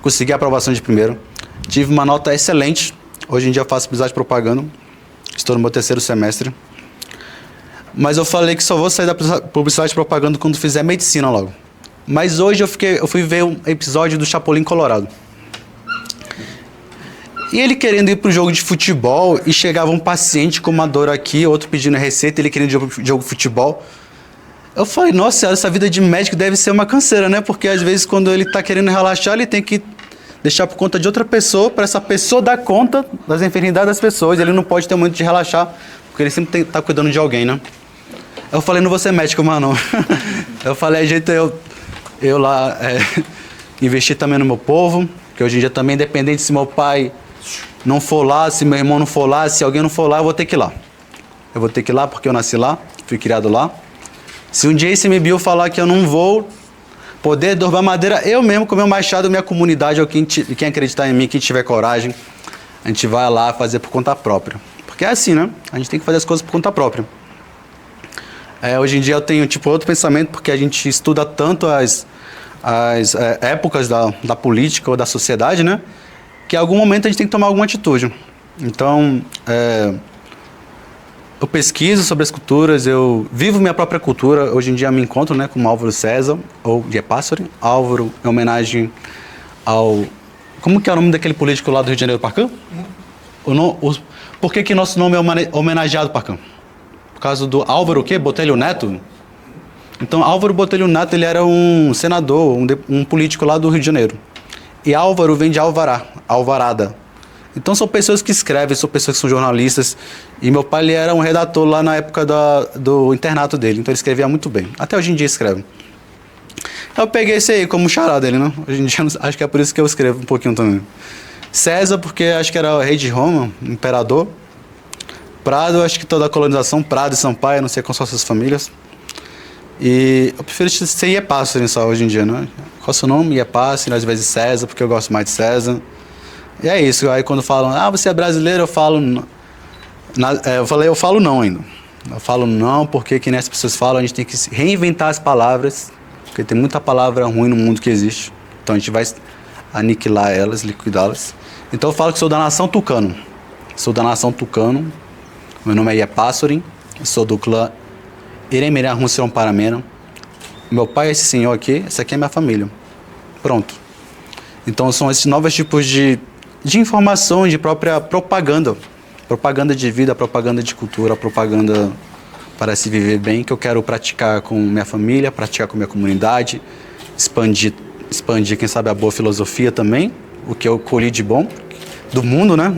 consegui a aprovação de primeiro. Tive uma nota excelente. Hoje em dia eu faço publicidade e propaganda. Estou no meu 3º semestre. Mas eu falei que só vou sair da publicidade e propaganda quando fizer medicina logo. Mas hoje eu fui ver um episódio do Chapolin Colorado. E ele querendo ir pro jogo de futebol e chegava um paciente com uma dor aqui, outro pedindo receita, ele querendo jogo de futebol. Eu falei, nossa senhora, essa vida de médico deve ser uma canseira, né? Porque às vezes quando ele tá querendo relaxar, ele tem que deixar por conta de outra pessoa, para essa pessoa dar conta das enfermidades das pessoas. Ele não pode ter um momento de relaxar, porque ele sempre tem que estar cuidando de alguém, né? Eu falei, não vou ser médico, mano. Eu falei, a gente, eu lá investir também no meu povo, que hoje em dia também, independente se meu pai não for lá, se meu irmão não for lá, se alguém não for lá, eu vou ter que ir lá. Eu vou ter que ir lá porque eu nasci lá, fui criado lá. Se um dia esse ICMBio falar que eu não vou poder derrubar madeira, eu mesmo com meu machado, minha comunidade, ou quem acreditar em mim, quem tiver coragem, a gente vai lá fazer por conta própria. Porque é assim, né? A gente tem que fazer as coisas por conta própria. Hoje em dia eu tenho outro pensamento, porque a gente estuda tanto as épocas da política ou da sociedade, né? Que em algum momento a gente tem que tomar alguma atitude. Então, eu pesquiso sobre as culturas, eu vivo minha própria cultura. Hoje em dia me encontro, né, com Álvaro César, ou Yepassori. Álvaro em homenagem ao... Como que é o nome daquele político lá do Rio de Janeiro, Parcam? Por que nosso nome é homenageado, Parcam? Por causa do Álvaro o quê? Botelho Neto? Então, Álvaro Botelho Neto, ele era um senador, um político lá do Rio de Janeiro. E Álvaro vem de alvarada. Então são pessoas que escrevem, são pessoas que são jornalistas. E meu pai, ele era um redator lá na época do internato dele. Então ele escrevia muito bem. Até hoje em dia escreve. Eu peguei esse aí como xará dele, né? Hoje em dia acho que é por isso que eu escrevo um pouquinho também. César, porque acho que era o rei de Roma, imperador. Prado, acho que toda a colonização, Prado e Sampaio, não sei quais são essas famílias. E eu prefiro ser Yepassori só hoje em dia, né? Qual é o seu nome? Yepassori, às vezes César, porque eu gosto mais de César. E é isso. Aí quando falam, você é brasileiro, eu falo... eu falo não ainda. Eu falo não porque, que nem as pessoas falam, a gente tem que reinventar as palavras, porque tem muita palavra ruim no mundo que existe. Então a gente vai aniquilar elas, liquidá-las. Então eu falo que sou da nação tucano. Sou da nação tucano. Meu nome é Yepassori. Sou do clã Iremera Hunseron Paramena. Meu pai é esse senhor aqui, essa aqui é minha família. Pronto. Então são esses novos tipos de informação, de própria propaganda. Propaganda de vida, propaganda de cultura, propaganda para se viver bem, que eu quero praticar com minha família, praticar com minha comunidade, expandir, quem sabe, a boa filosofia também, o que eu colhi de bom do mundo, né?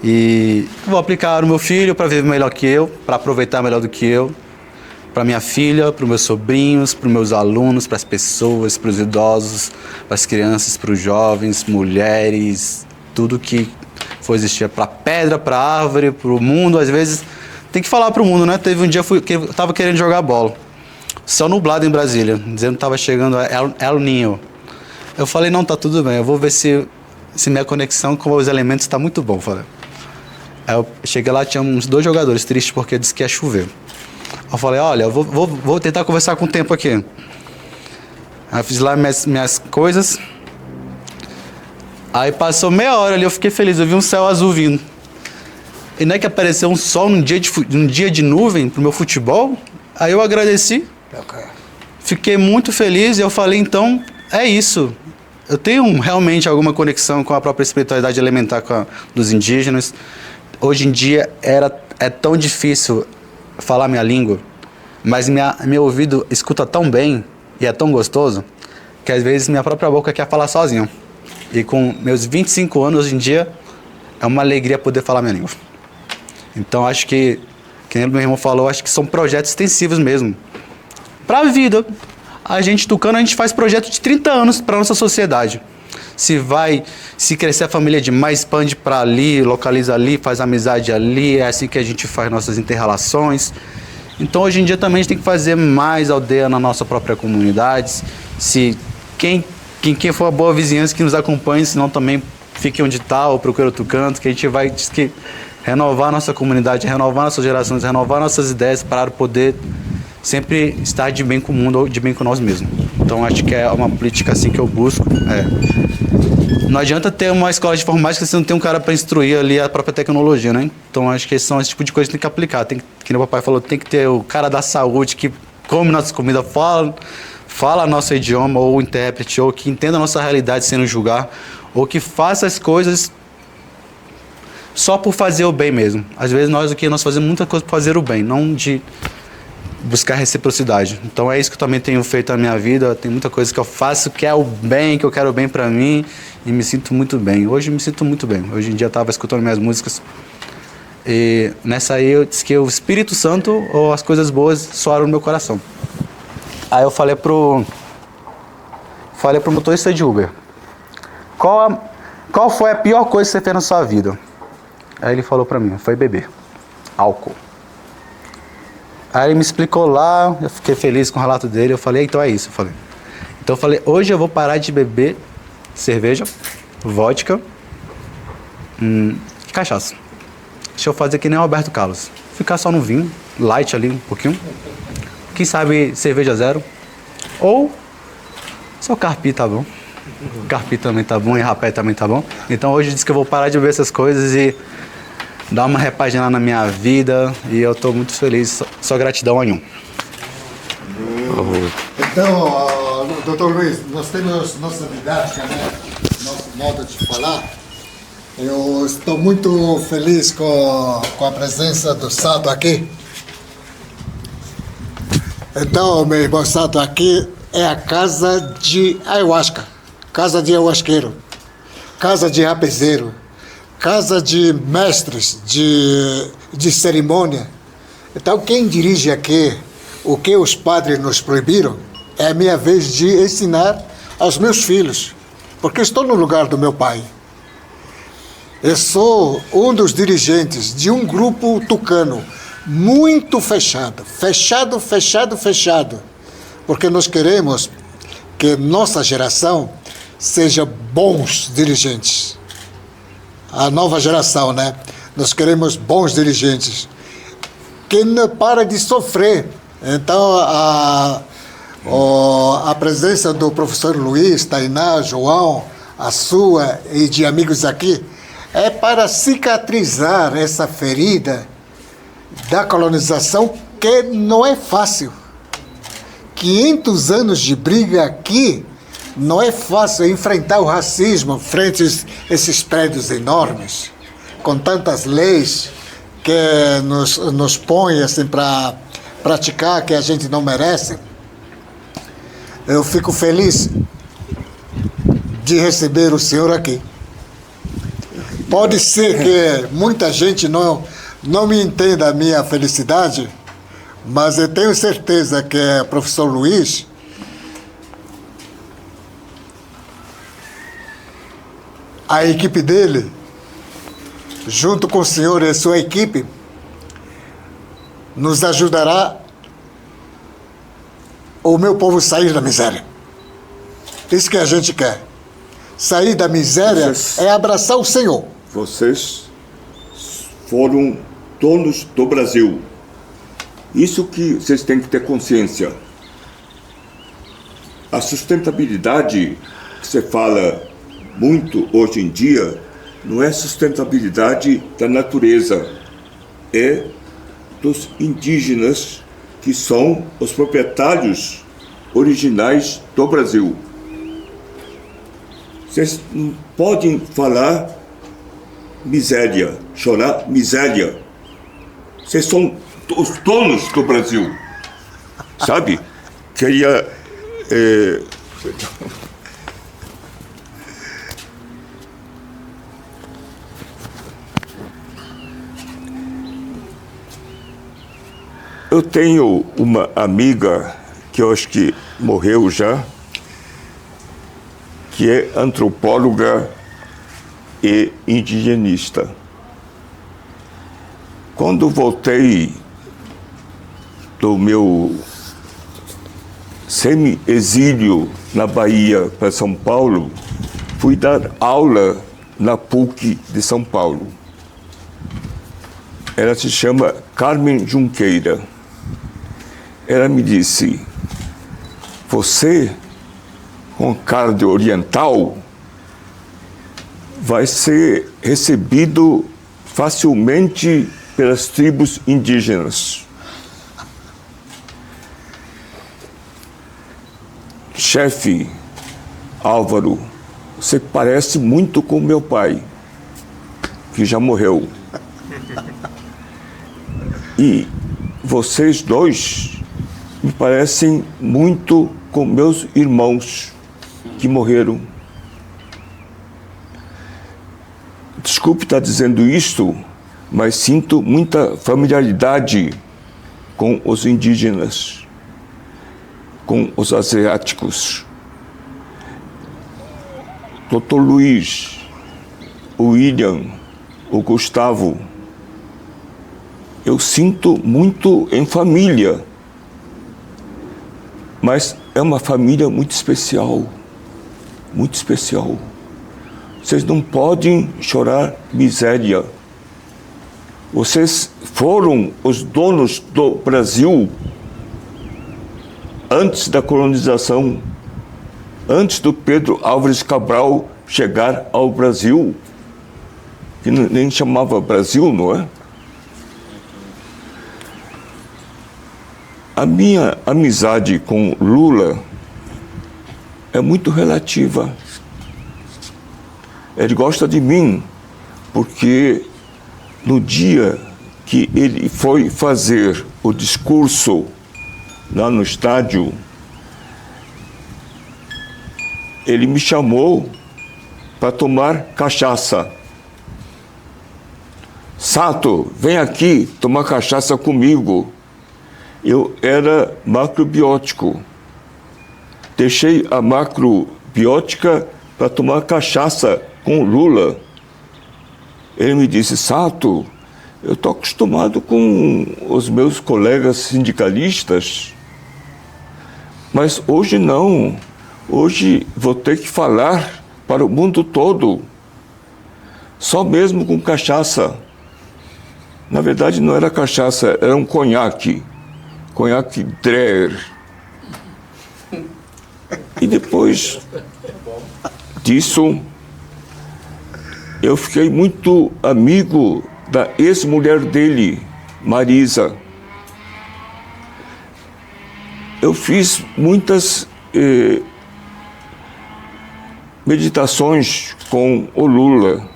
E vou aplicar no meu filho para viver melhor que eu, para aproveitar melhor do que eu, para minha filha, para os meus sobrinhos, para os meus alunos, para as pessoas, para os idosos, para as crianças, para os jovens, mulheres, tudo que for existir, para a pedra, para a árvore, para o mundo. Às vezes tem que falar para o mundo, né? Teve um dia que eu estava querendo jogar bola, céu nublado em Brasília, dizendo que estava chegando El Niño. Eu falei, não, tá tudo bem, eu vou ver se minha conexão com os elementos está muito bom. Falei. Aí eu cheguei lá, tinha uns 2 jogadores tristes porque disse que ia chover. Eu falei, olha, eu vou tentar conversar com o tempo aqui. Aí eu fiz lá minhas coisas. Aí passou meia hora ali, eu fiquei feliz, eu vi um céu azul vindo. E não é que apareceu um sol num dia de nuvem pro meu futebol? Aí eu agradeci. Fiquei muito feliz e eu falei, então, é isso. Eu tenho realmente alguma conexão com a própria espiritualidade elementar dos indígenas. Hoje em dia é tão difícil falar minha língua, mas meu ouvido escuta tão bem e é tão gostoso que às vezes minha própria boca quer falar sozinho. E com meus 25 anos hoje em dia, é uma alegria poder falar minha língua. Então acho que nem o meu irmão falou, acho que são projetos extensivos mesmo. Para a vida, a gente tucano, a gente faz projeto de 30 anos para nossa sociedade. Se crescer a família demais, expande para ali, localiza ali, faz amizade ali, é assim que a gente faz nossas inter-relações. Então hoje em dia também a gente tem que fazer mais aldeia na nossa própria comunidade. Se quem for a boa vizinhança que nos acompanhe, senão também fique onde está ou procure outro canto, que a gente vai renovar nossa comunidade, renovar nossas gerações, renovar nossas ideias para poder sempre estar de bem com o mundo ou de bem com nós mesmos. Então acho que é uma política assim que eu busco. Não adianta ter uma escola de informática se não tem um cara para instruir ali a própria tecnologia, né? Então acho que são esse tipo de coisa que tem que aplicar. Que nem o papai falou, tem que ter o cara da saúde que come nossa comida, fala nosso idioma, ou o intérprete, ou que entenda a nossa realidade sem nos julgar, ou que faça as coisas só por fazer o bem mesmo. Às vezes nós fazemos muita coisa por fazer o bem, não de buscar reciprocidade. Então é isso que eu também tenho feito na minha vida. Tem muita coisa que eu faço que é o bem, que eu quero o bem para mim, e me sinto muito bem. Hoje me sinto muito bem. Hoje em dia eu estava escutando minhas músicas e nessa aí eu disse que o Espírito Santo ou as coisas boas soaram no meu coração. Aí eu falei pro motorista de Uber, qual foi a pior coisa que você fez na sua vida? Aí ele falou pra mim, foi beber álcool. Aí ele me explicou lá, eu fiquei feliz com o relato dele, eu falei, então é isso. Então eu falei, hoje eu vou parar de beber cerveja, vodka e cachaça. Deixa eu fazer que nem o Roberto Carlos, ficar só no vinho, light ali um pouquinho. Quem sabe cerveja zero. Ou só carpi tá bom. Carpi também tá bom e rapé também tá bom. Então hoje eu disse que eu vou parar de beber essas coisas e dar uma repaginada na minha vida. E eu tô muito feliz. Só gratidão a nenhum. Então, doutor Luiz, nós temos nossa didática, né? Nosso modo de falar. Eu estou muito feliz com a presença do Sato aqui. Então, meu irmão Sato, aqui é a casa de ayahuasca, casa de ayahuasqueiro, casa de rapezeiro, casa de mestres de cerimônia. Então, quem dirige aqui o que os padres nos proibiram é a minha vez de ensinar aos meus filhos, porque estou no lugar do meu pai. Eu sou um dos dirigentes de um grupo tucano muito fechado, porque nós queremos que nossa geração seja bons dirigentes. A nova geração, né? Nós queremos bons dirigentes que não para de sofrer. Então, a presença do professor Luiz, Tainá, João, a sua e de amigos aqui, é para cicatrizar essa ferida da colonização, que não é fácil. 500 anos de briga aqui, não é fácil enfrentar o racismo frente a esses prédios enormes, com tantas leis que nos põem assim, para praticar que a gente não merece. Eu fico feliz de receber o senhor aqui. Pode ser que muita gente não me entenda a minha felicidade, mas eu tenho certeza que o professor Luiz a equipe dele, junto com o senhor e a sua equipe, nos ajudará o meu povo sair da miséria. Isso que a gente quer. Sair da miséria é abraçar o Senhor. Vocês foram donos do Brasil. Isso que vocês têm que ter consciência. A sustentabilidade que você fala muito hoje em dia não é sustentabilidade da natureza, é dos indígenas, que são os proprietários originais do Brasil. Vocês não podem falar miséria, chorar miséria. Vocês são os donos do Brasil, sabe? Queria Perdão. Eu tenho uma amiga que eu acho que morreu já, que é antropóloga e indigenista. Quando voltei do meu semi-exílio na Bahia para São Paulo, fui dar aula na PUC de São Paulo. Ela se chama Carmen Junqueira. Ela me disse: você, com cara de oriental, vai ser recebido facilmente pelas tribos indígenas. Chefe Álvaro, você parece muito com meu pai, que já morreu. E vocês dois me parecem muito com meus irmãos que morreram. Desculpe estar dizendo isto, mas sinto muita familiaridade com os indígenas, com os asiáticos. Dr. Luiz, o William, o Gustavo, eu sinto muito em família, mas é uma família muito especial, muito especial. Vocês não podem chorar miséria. Vocês foram os donos do Brasil antes da colonização, antes do Pedro Álvares Cabral chegar ao Brasil, que nem chamava Brasil, não é? A minha amizade com Lula é muito relativa. Ele gosta de mim porque no dia que ele foi fazer o discurso lá no estádio, ele me chamou para tomar cachaça. Sato, vem aqui tomar cachaça comigo. Eu era macrobiótico. Deixei a macrobiótica para tomar cachaça com o Lula. Ele me disse: Sato, eu estou acostumado com os meus colegas sindicalistas, mas hoje não. Hoje vou ter que falar para o mundo todo, só mesmo com cachaça. Na verdade não era cachaça, era um conhaque Dreher. E depois disso, eu fiquei muito amigo da ex-mulher dele, Marisa. Eu fiz muitas meditações com o Lula.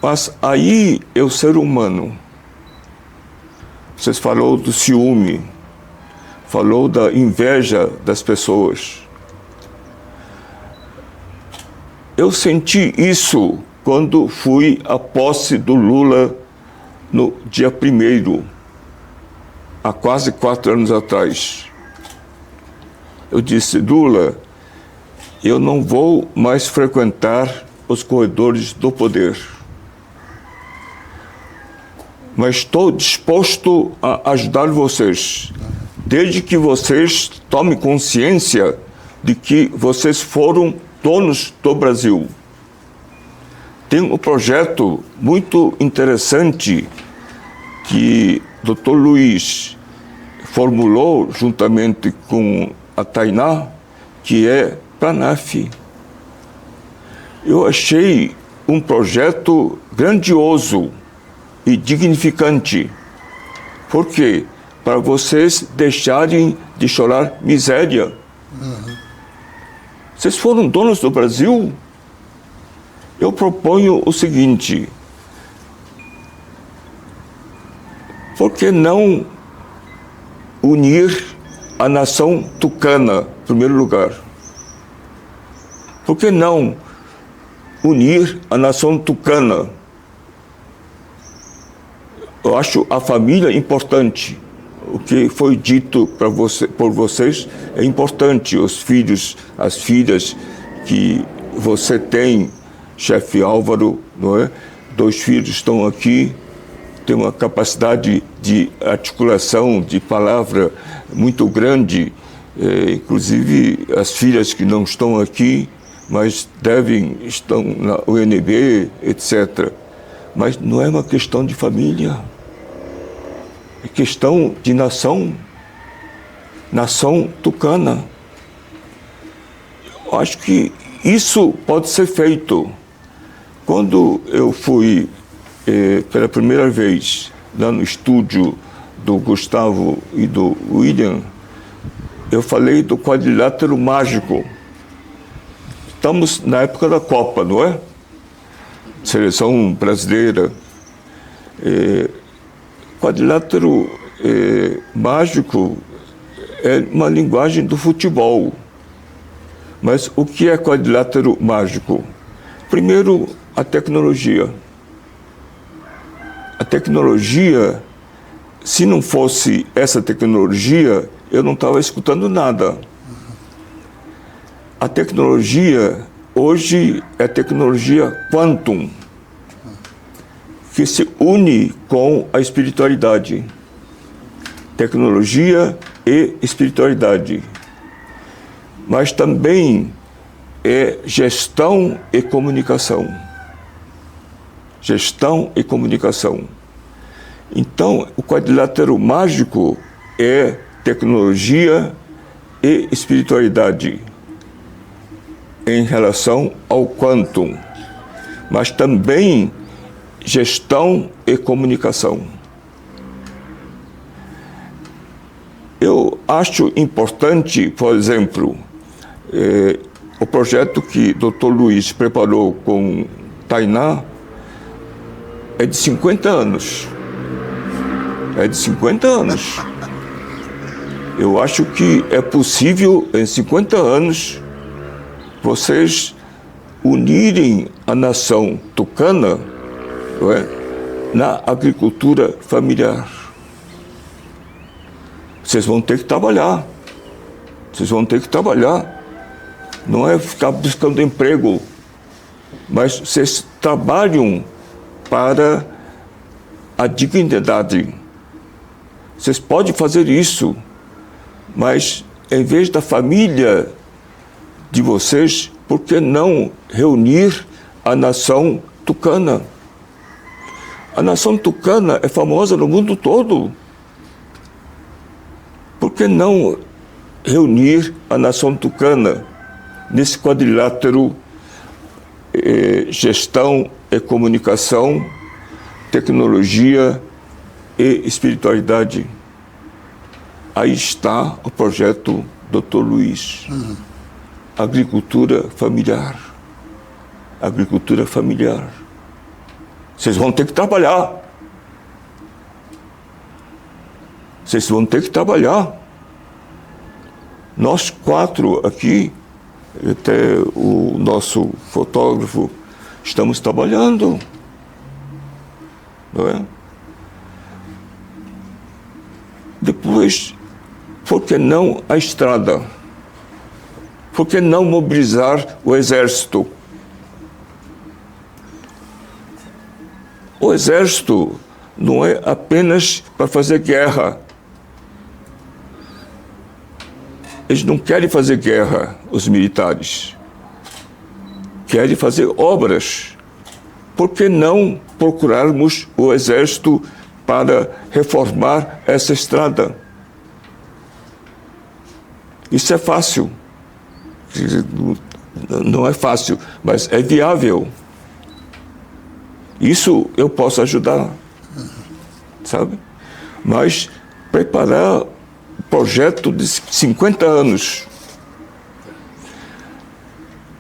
Mas aí eu, ser humano, vocês falou do ciúme, falou da inveja das pessoas. Eu senti isso quando fui à posse do Lula no dia 1º, há quase 4 anos atrás. Eu disse: Lula, eu não vou mais frequentar os corredores do poder, mas estou disposto a ajudar vocês, desde que vocês tomem consciência de que vocês foram donos do Brasil. Tem um projeto muito interessante que o Dr. Luiz formulou juntamente com a Tainá, que é Pranaf. Eu achei um projeto grandioso e dignificante. Por quê? Para vocês deixarem de chorar miséria. Vocês foram donos do Brasil? Eu proponho o seguinte: por que não unir a nação tucana, em primeiro lugar? Por que não unir a nação tucana? Eu acho a família importante. O que foi dito por vocês é importante. Os filhos, as filhas que você tem, chefe Álvaro, não é? 2 filhos estão aqui, tem uma capacidade de articulação, de palavra muito grande. Inclusive as filhas que não estão aqui, mas estão na UNB, etc. Mas não é uma questão de família. É questão de nação tucana. Eu acho que isso pode ser feito. Quando eu fui pela primeira vez lá no estúdio do Gustavo e do William, eu falei do quadrilátero mágico. Estamos na época da Copa, não é? Seleção brasileira. Quadrilátero mágico é uma linguagem do futebol. Mas o que é quadrilátero mágico? Primeiro, a tecnologia. A tecnologia, se não fosse essa tecnologia, eu não estava escutando nada. A tecnologia, hoje, é tecnologia quantum, que se une com a espiritualidade. Tecnologia e espiritualidade. Mas também é gestão e comunicação. Gestão e comunicação. Então, o quadrilátero mágico é tecnologia e espiritualidade em relação ao quantum, mas também gestão e comunicação. Eu acho importante, por exemplo, o projeto que o Dr. Luiz preparou com Tainá é de 50 anos. É de 50 anos. Eu acho que é possível, em 50 anos, vocês unirem a nação tucana, não é, na agricultura familiar. Vocês vão ter que trabalhar. Vocês vão ter que trabalhar. Não é ficar buscando emprego, mas vocês trabalham para a dignidade. Vocês podem fazer isso, mas em vez da família de vocês, por que não reunir a nação tucana? A nação tucana é famosa no mundo todo. Por que não reunir a nação tucana nesse quadrilátero gestão e comunicação, tecnologia e espiritualidade? Aí está o projeto Dr. Luiz. Agricultura familiar. Agricultura familiar. Vocês vão ter que trabalhar. Vocês vão ter que trabalhar. Nós 4 aqui, até o nosso fotógrafo, estamos trabalhando. Não é? Depois, por que não a estrada? Por que não mobilizar o exército? O exército não é apenas para fazer guerra. Eles não querem fazer guerra, os militares. Querem fazer obras. Por que não procurarmos o exército para reformar essa estrada? Isso é fácil. Não é fácil, mas é viável. Isso eu posso ajudar, sabe? Mas preparar um projeto de 50 anos.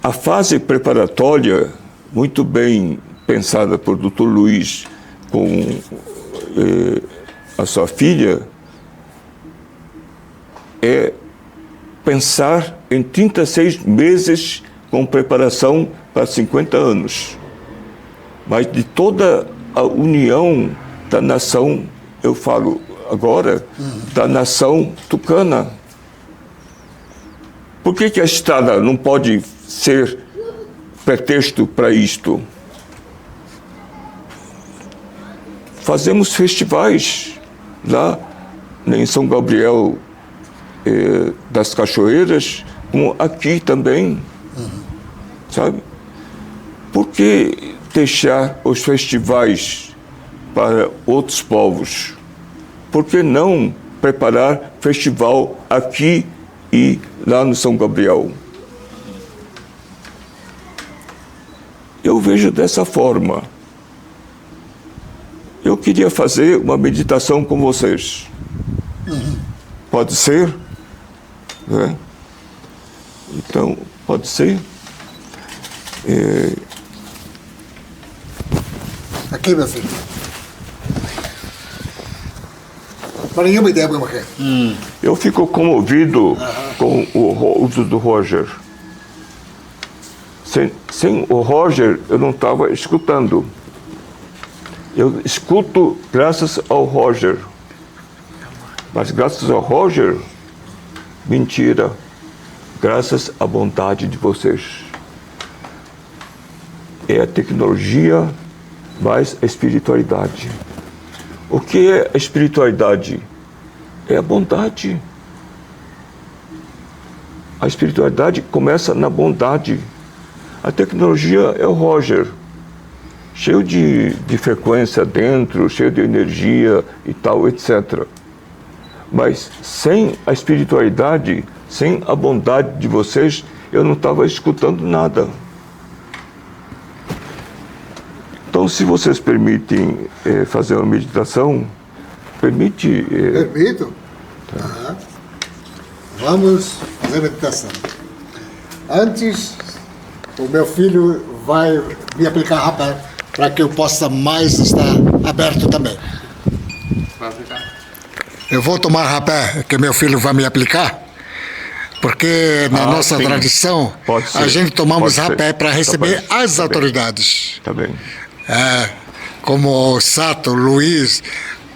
A fase preparatória, muito bem pensada por Dr. Luiz com a sua filha, é pensar em 36 meses com preparação para 50 anos. Mas de toda a união da nação, eu falo agora, da nação tucana. Por que a estrada não pode ser pretexto para isto? Fazemos festivais lá em São Gabriel das Cachoeiras, como aqui também, sabe? Por que deixar os festivais para outros povos? Por que não preparar festival aqui e lá no São Gabriel? Eu vejo dessa forma. Eu queria fazer uma meditação com vocês. Pode ser? Né? Então, pode ser? Aqui, meu filho. Para nenhuma ideia, meu irmão. Eu fico comovido com o uso do Roger. Sem o Roger, eu não estava escutando. Eu escuto graças ao Roger. Mas graças ao Roger, mentira. Graças à bondade de vocês. É a tecnologia mais a espiritualidade. O que é a espiritualidade? É a bondade. A espiritualidade começa na bondade. A tecnologia é o Roger, cheio de frequência dentro, cheio de energia e tal, etc. Mas sem a espiritualidade, sem a bondade de vocês, eu não estava escutando nada. Então, se vocês permitem fazer uma meditação, permite... Permito? Vamos fazer a meditação. Antes, o meu filho vai me aplicar rapé para que eu possa mais estar aberto também. Vai aplicar? Eu vou tomar rapé que meu filho vai me aplicar, porque na nossa sim. tradição, Pode ser. a gente tomamos Pode ser. rapé para receber Tá bem. as Tá bem. autoridades. Tá bem. Como o Sato, Luiz,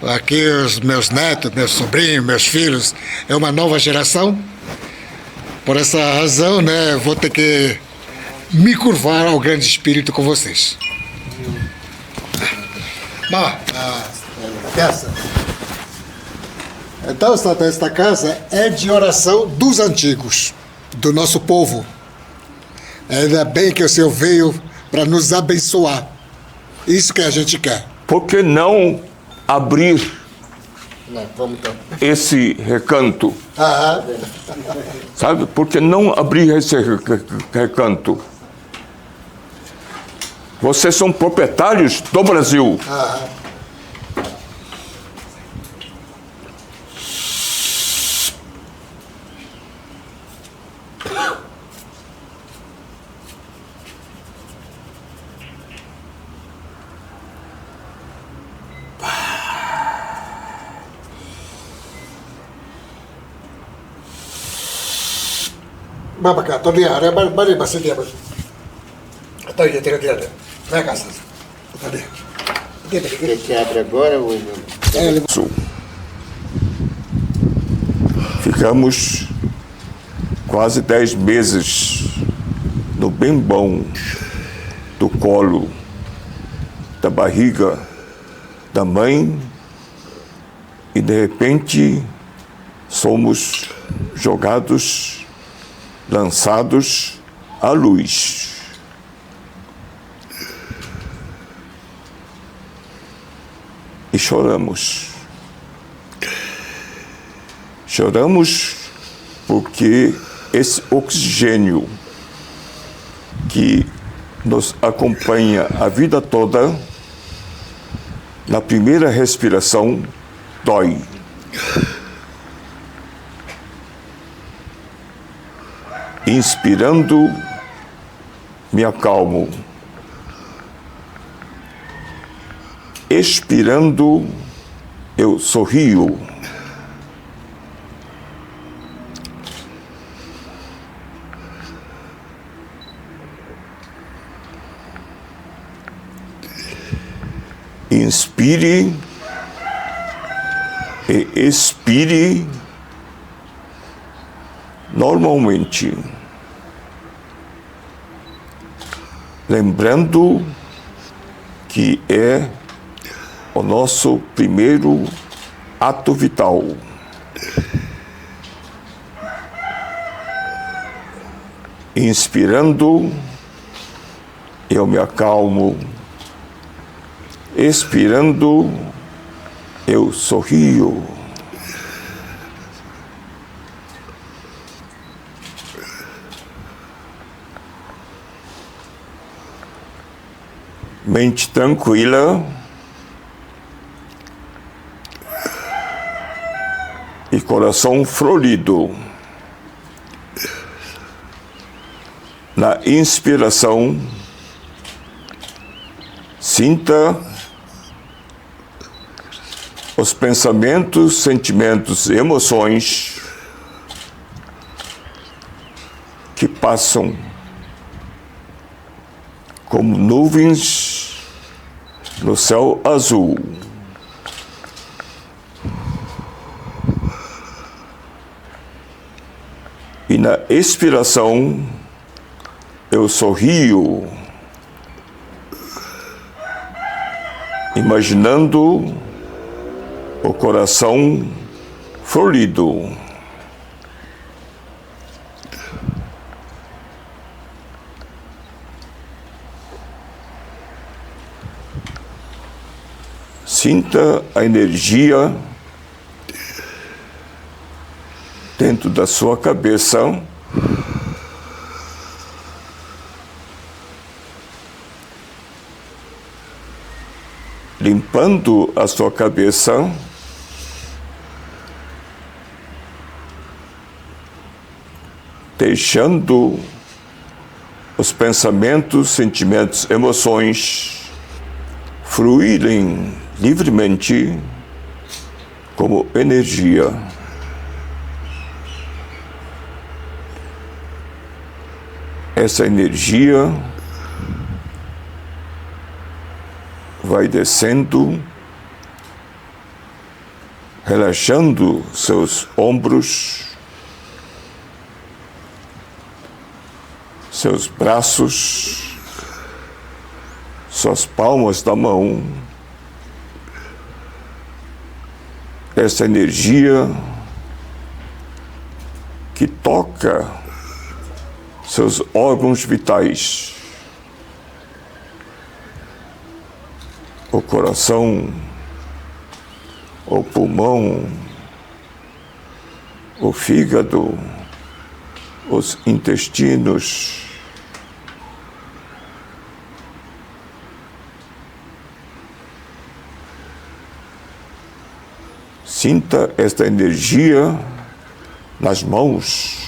aqui os meus netos, meus sobrinhos, meus filhos, é uma nova geração. Por essa razão, né, vou ter que me curvar ao grande espírito com vocês. Bom, peça. Então, esta casa é de oração dos antigos, do nosso povo. Ainda bem que o Senhor veio para nos abençoar. Isso que a gente quer. Por que não abrir Vamos então. esse recanto? Sabe? Por que não abrir esse recanto? Vocês são proprietários do Brasil. Babacá, tô ligado, bari basi dia bas. Tô aí, tira. Vai casa. Tô ali. Quer que abre agora ou não? Sul. Ficamos quase 10 meses no bem bom do colo, da barriga da mãe, e de repente somos jogados, lançados à luz. E choramos. Choramos porque esse oxigênio que nos acompanha a vida toda, na primeira respiração, dói. Inspirando, me acalmo. Expirando, eu sorrio. Inspire e expire normalmente, lembrando que é o nosso primeiro ato vital. Inspirando, eu me acalmo. Expirando, eu sorrio. Mente tranquila e coração florido. Na inspiração, sinta os pensamentos, sentimentos e emoções que passam como nuvens no céu azul. E na expiração, eu sorrio, imaginando o coração florido. Sinta a energia dentro da sua cabeça, limpando a sua cabeça, deixando os pensamentos, sentimentos, emoções fluírem livremente como energia. Essa energia vai descendo, relaxando seus ombros, seus braços, suas palmas da mão. Essa energia que toca seus órgãos vitais, o coração, o pulmão, o fígado, os intestinos. Sinta esta energia nas mãos,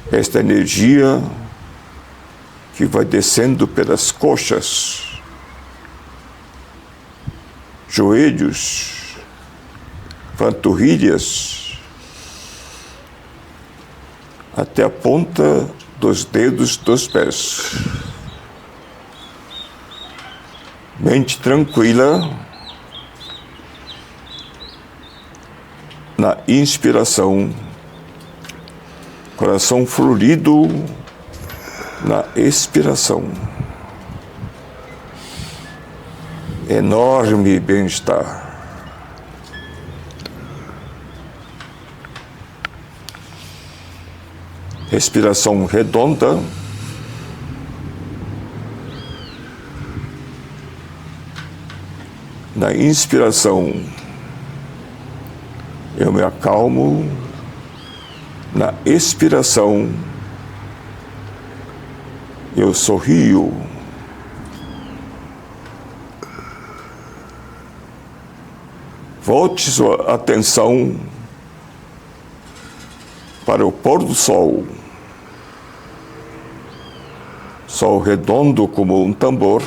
esta energia que vai descendo pelas coxas, joelhos, panturrilhas, até a ponta dos dedos dos pés. Mente tranquila. Na inspiração, coração florido na expiração. Enorme bem-estar. Respiração redonda. Na inspiração, eu me acalmo. Na expiração, eu sorrio. Volte sua atenção para o pôr do sol. Sol redondo como um tambor.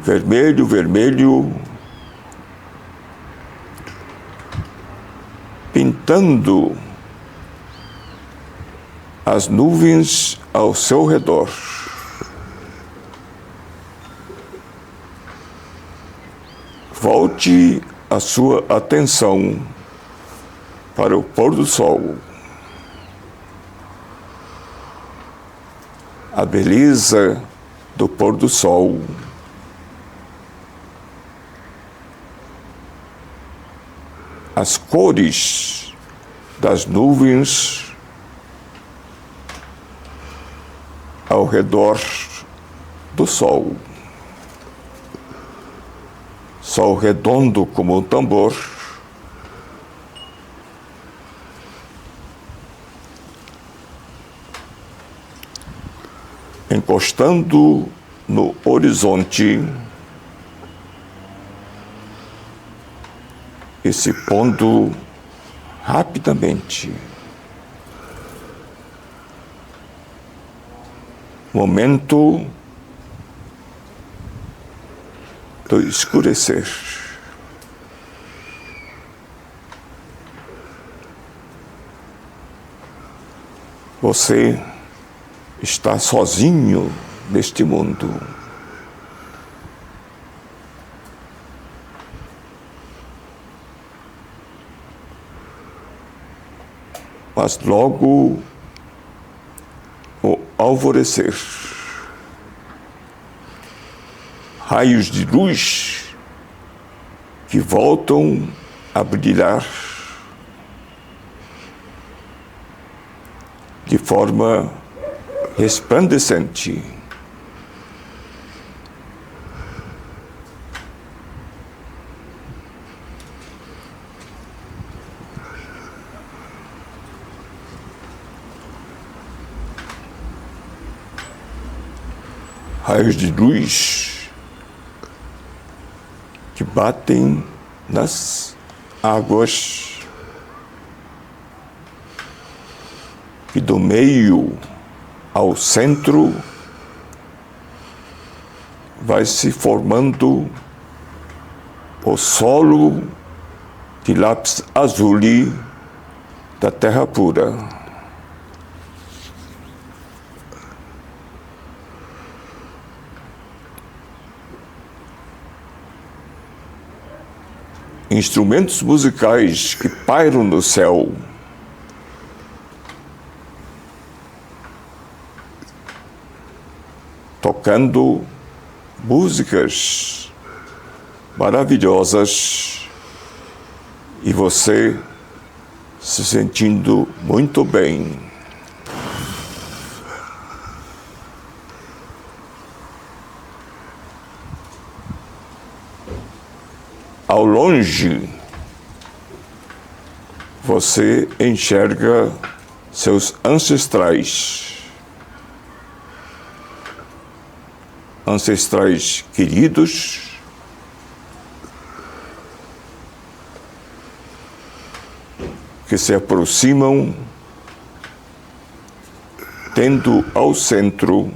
Vermelho, vermelho. Pintando as nuvens ao seu redor. volte a sua atenção para o pôr do sol. A beleza do pôr do sol. As cores das nuvens ao redor do sol. Sol redondo como um tambor. Encostando no horizonte e se pondo rapidamente. Momento do escurecer. Você está sozinho neste mundo. Mas logo o alvorecer, raios de luz que voltam a brilhar de forma resplandecente. Raios de luz que batem nas águas e do meio ao centro vai se formando o solo de lápis azuli da terra pura. Instrumentos musicais que pairam no céu. Tocando músicas maravilhosas e você se sentindo muito bem. Ao longe, você enxerga seus ancestrais queridos, que se aproximam, tendo ao centro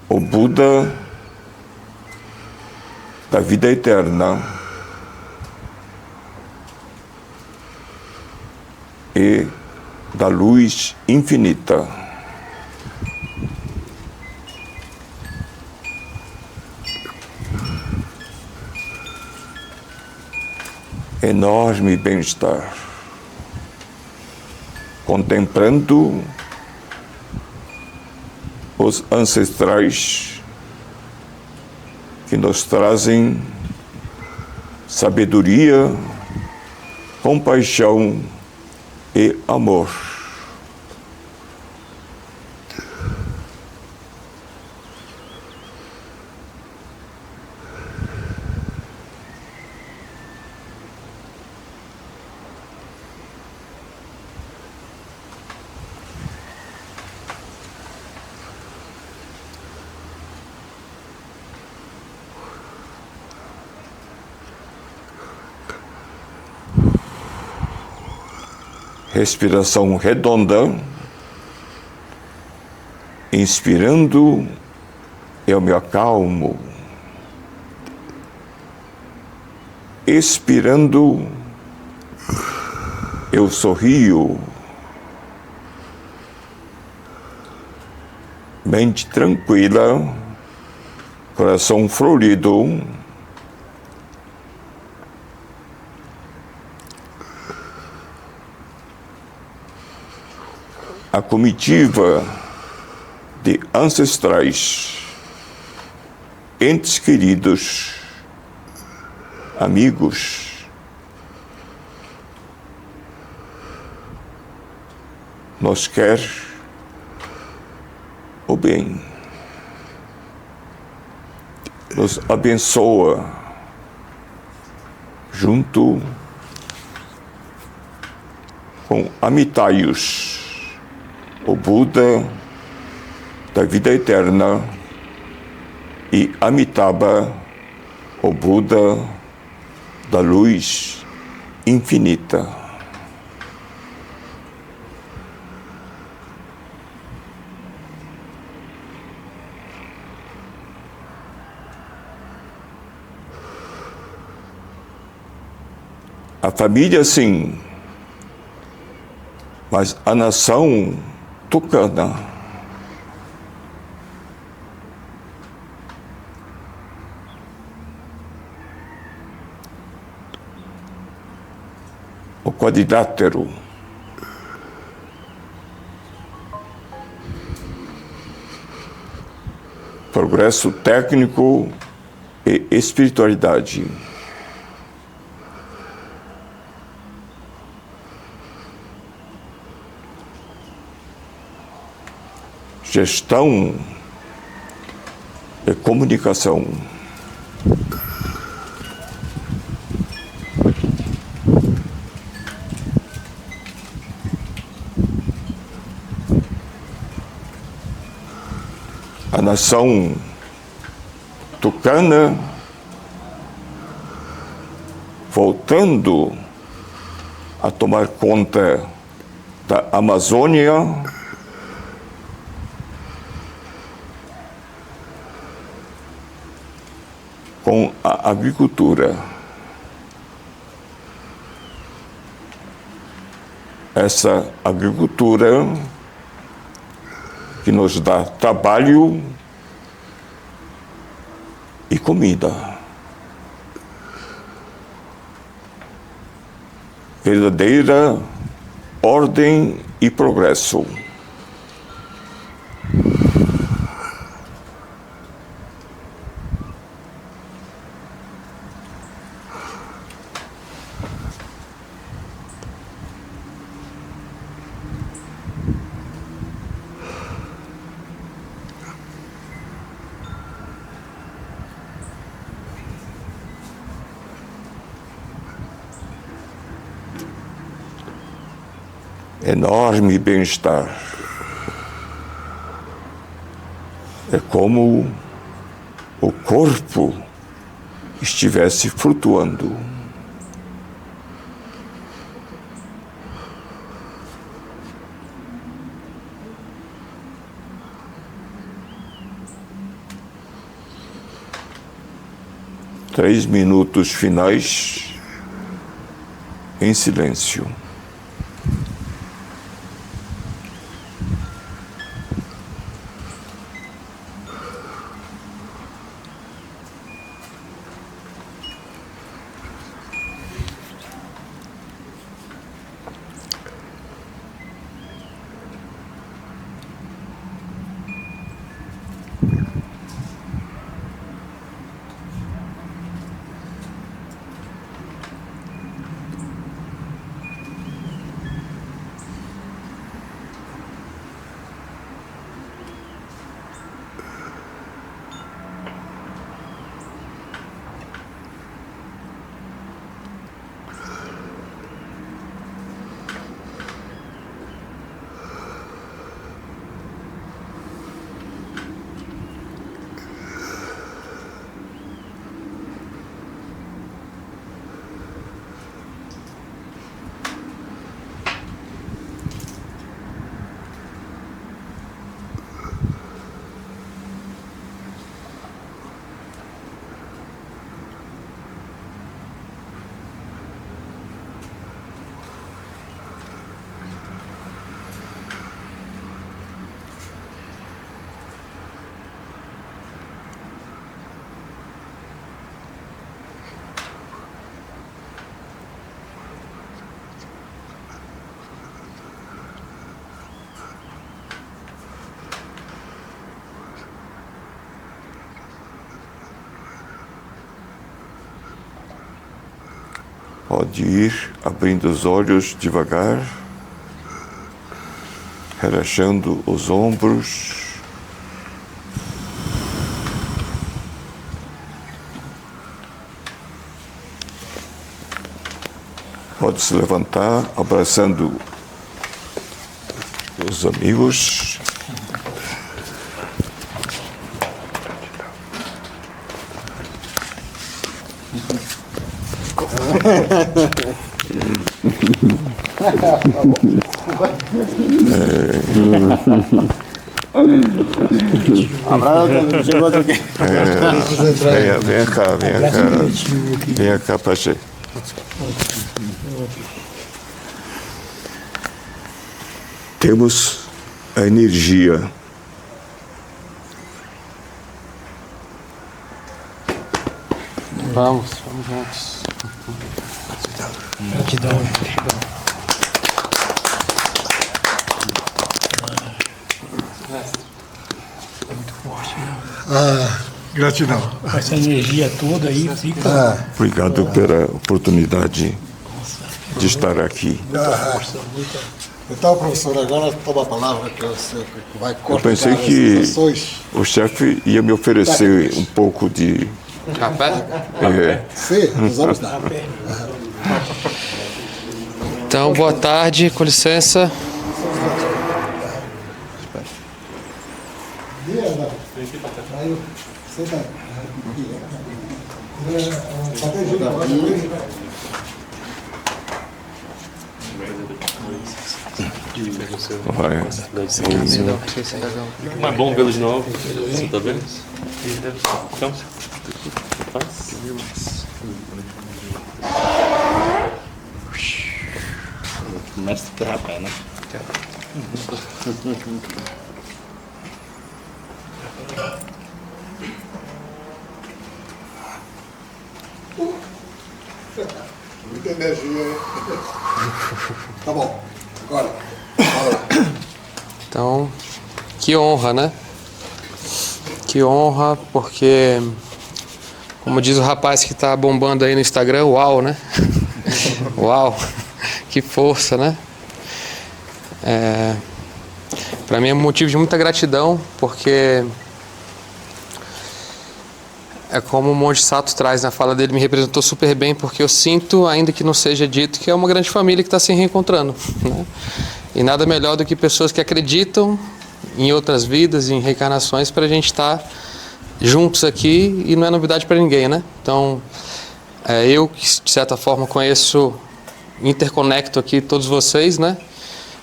o Buda da vida eterna e da luz infinita. Enorme bem-estar, contemplando os ancestrais que nos trazem sabedoria, compaixão e amor. Respiração redonda, inspirando, eu me acalmo, expirando, eu sorrio, mente tranquila, coração florido, a comitiva de ancestrais, entes queridos, amigos, nos quer o bem, nos abençoa junto com Amitaios, o Buda da vida eterna, e Amitabha, o Buda da luz infinita. A família, sim, mas a nação tucana. O quadrilátero. Progresso técnico e espiritualidade. Gestão e comunicação. A nação tucana voltando a tomar conta da Amazônia, com a agricultura. Essa agricultura que nos dá trabalho e comida. Verdadeira ordem e progresso. Enorme bem-estar. É como o corpo estivesse flutuando. Três minutos finais em silêncio. Pode ir abrindo os olhos devagar, relaxando os ombros. Pode se levantar, abraçando os amigos. Vem cá, vem cá, Pache. Temos a energia. Vamos juntos. Gratidão. É muito forte, né? Gratidão. Com essa energia toda aí, fica... Obrigado pela oportunidade de estar aqui. Então, professor, agora toma a palavra que você vai cortar. Eu pensei que o chefe ia me oferecer um pouco de... Café? Sim, nós vamos dar. Então, boa tarde, com licença. Vai. Mas bom vê-lo de novo. Você tá vendo? Então, Mestre do rapaz, né? Muita energia. Tá bom. Agora. Então, que honra, né? Que honra, porque, como diz o rapaz que tá bombando aí no Instagram, uau, né? Uau, que força, né? Para mim é um motivo de muita gratidão, porque é como o Monge Sato traz na fala dele, me representou super bem, porque eu sinto, ainda que não seja dito, que é uma grande família que está se reencontrando, né? E nada melhor do que pessoas que acreditam em outras vidas, em reencarnações, para a gente estar juntos aqui, e não é novidade para ninguém, né? Então, eu que de certa forma conheço, interconecto aqui todos vocês, né?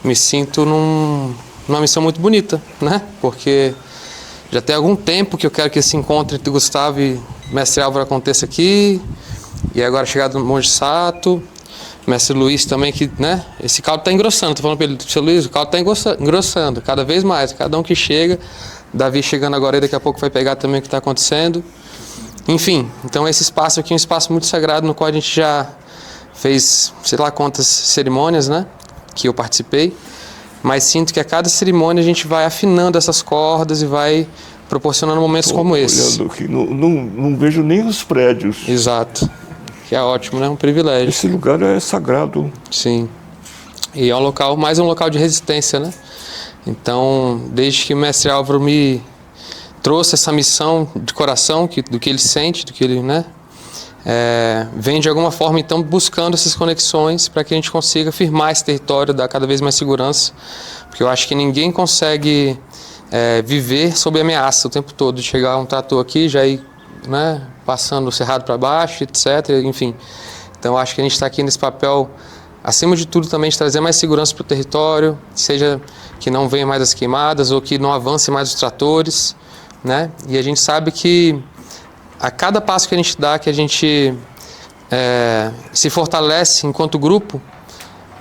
Me sinto numa missão muito bonita, né? Porque já tem algum tempo que eu quero que esse encontro entre Gustavo e Mestre Álvaro aconteça aqui, e agora chegado no Monge Sato, Mestre Luiz também, que, né? Esse caldo está engrossando. Estou falando para ele, seu Luiz, o caldo está engrossando cada vez mais, cada um que chega. Davi chegando agora, e daqui a pouco vai pegar também o que está acontecendo. Enfim, então esse espaço aqui é um espaço muito sagrado, no qual a gente já fez, sei lá quantas cerimônias, né? Que eu participei. Mas sinto que a cada cerimônia a gente vai afinando essas cordas e vai proporcionando momentos como esse. Olhando aqui, não vejo nem os prédios. Exato. Que é ótimo, né? Um privilégio. Esse lugar é sagrado. Sim. E é um local, mais um local de resistência, né? Então, desde que o Mestre Álvaro me trouxe essa missão de coração, do que ele sente, do que ele, né? Vem de alguma forma, então, buscando essas conexões para que a gente consiga firmar esse território, dar cada vez mais segurança. Porque eu acho que ninguém consegue viver sob ameaça o tempo todo, de chegar um trator aqui, já ir, né, passando o cerrado para baixo, etc. Enfim, então eu acho que a gente está aqui nesse papel, acima de tudo, também de trazer mais segurança para o território, seja que não venha mais as queimadas ou que não avance mais os tratores, né? E a gente sabe que a cada passo que a gente dá, que a gente se fortalece enquanto grupo,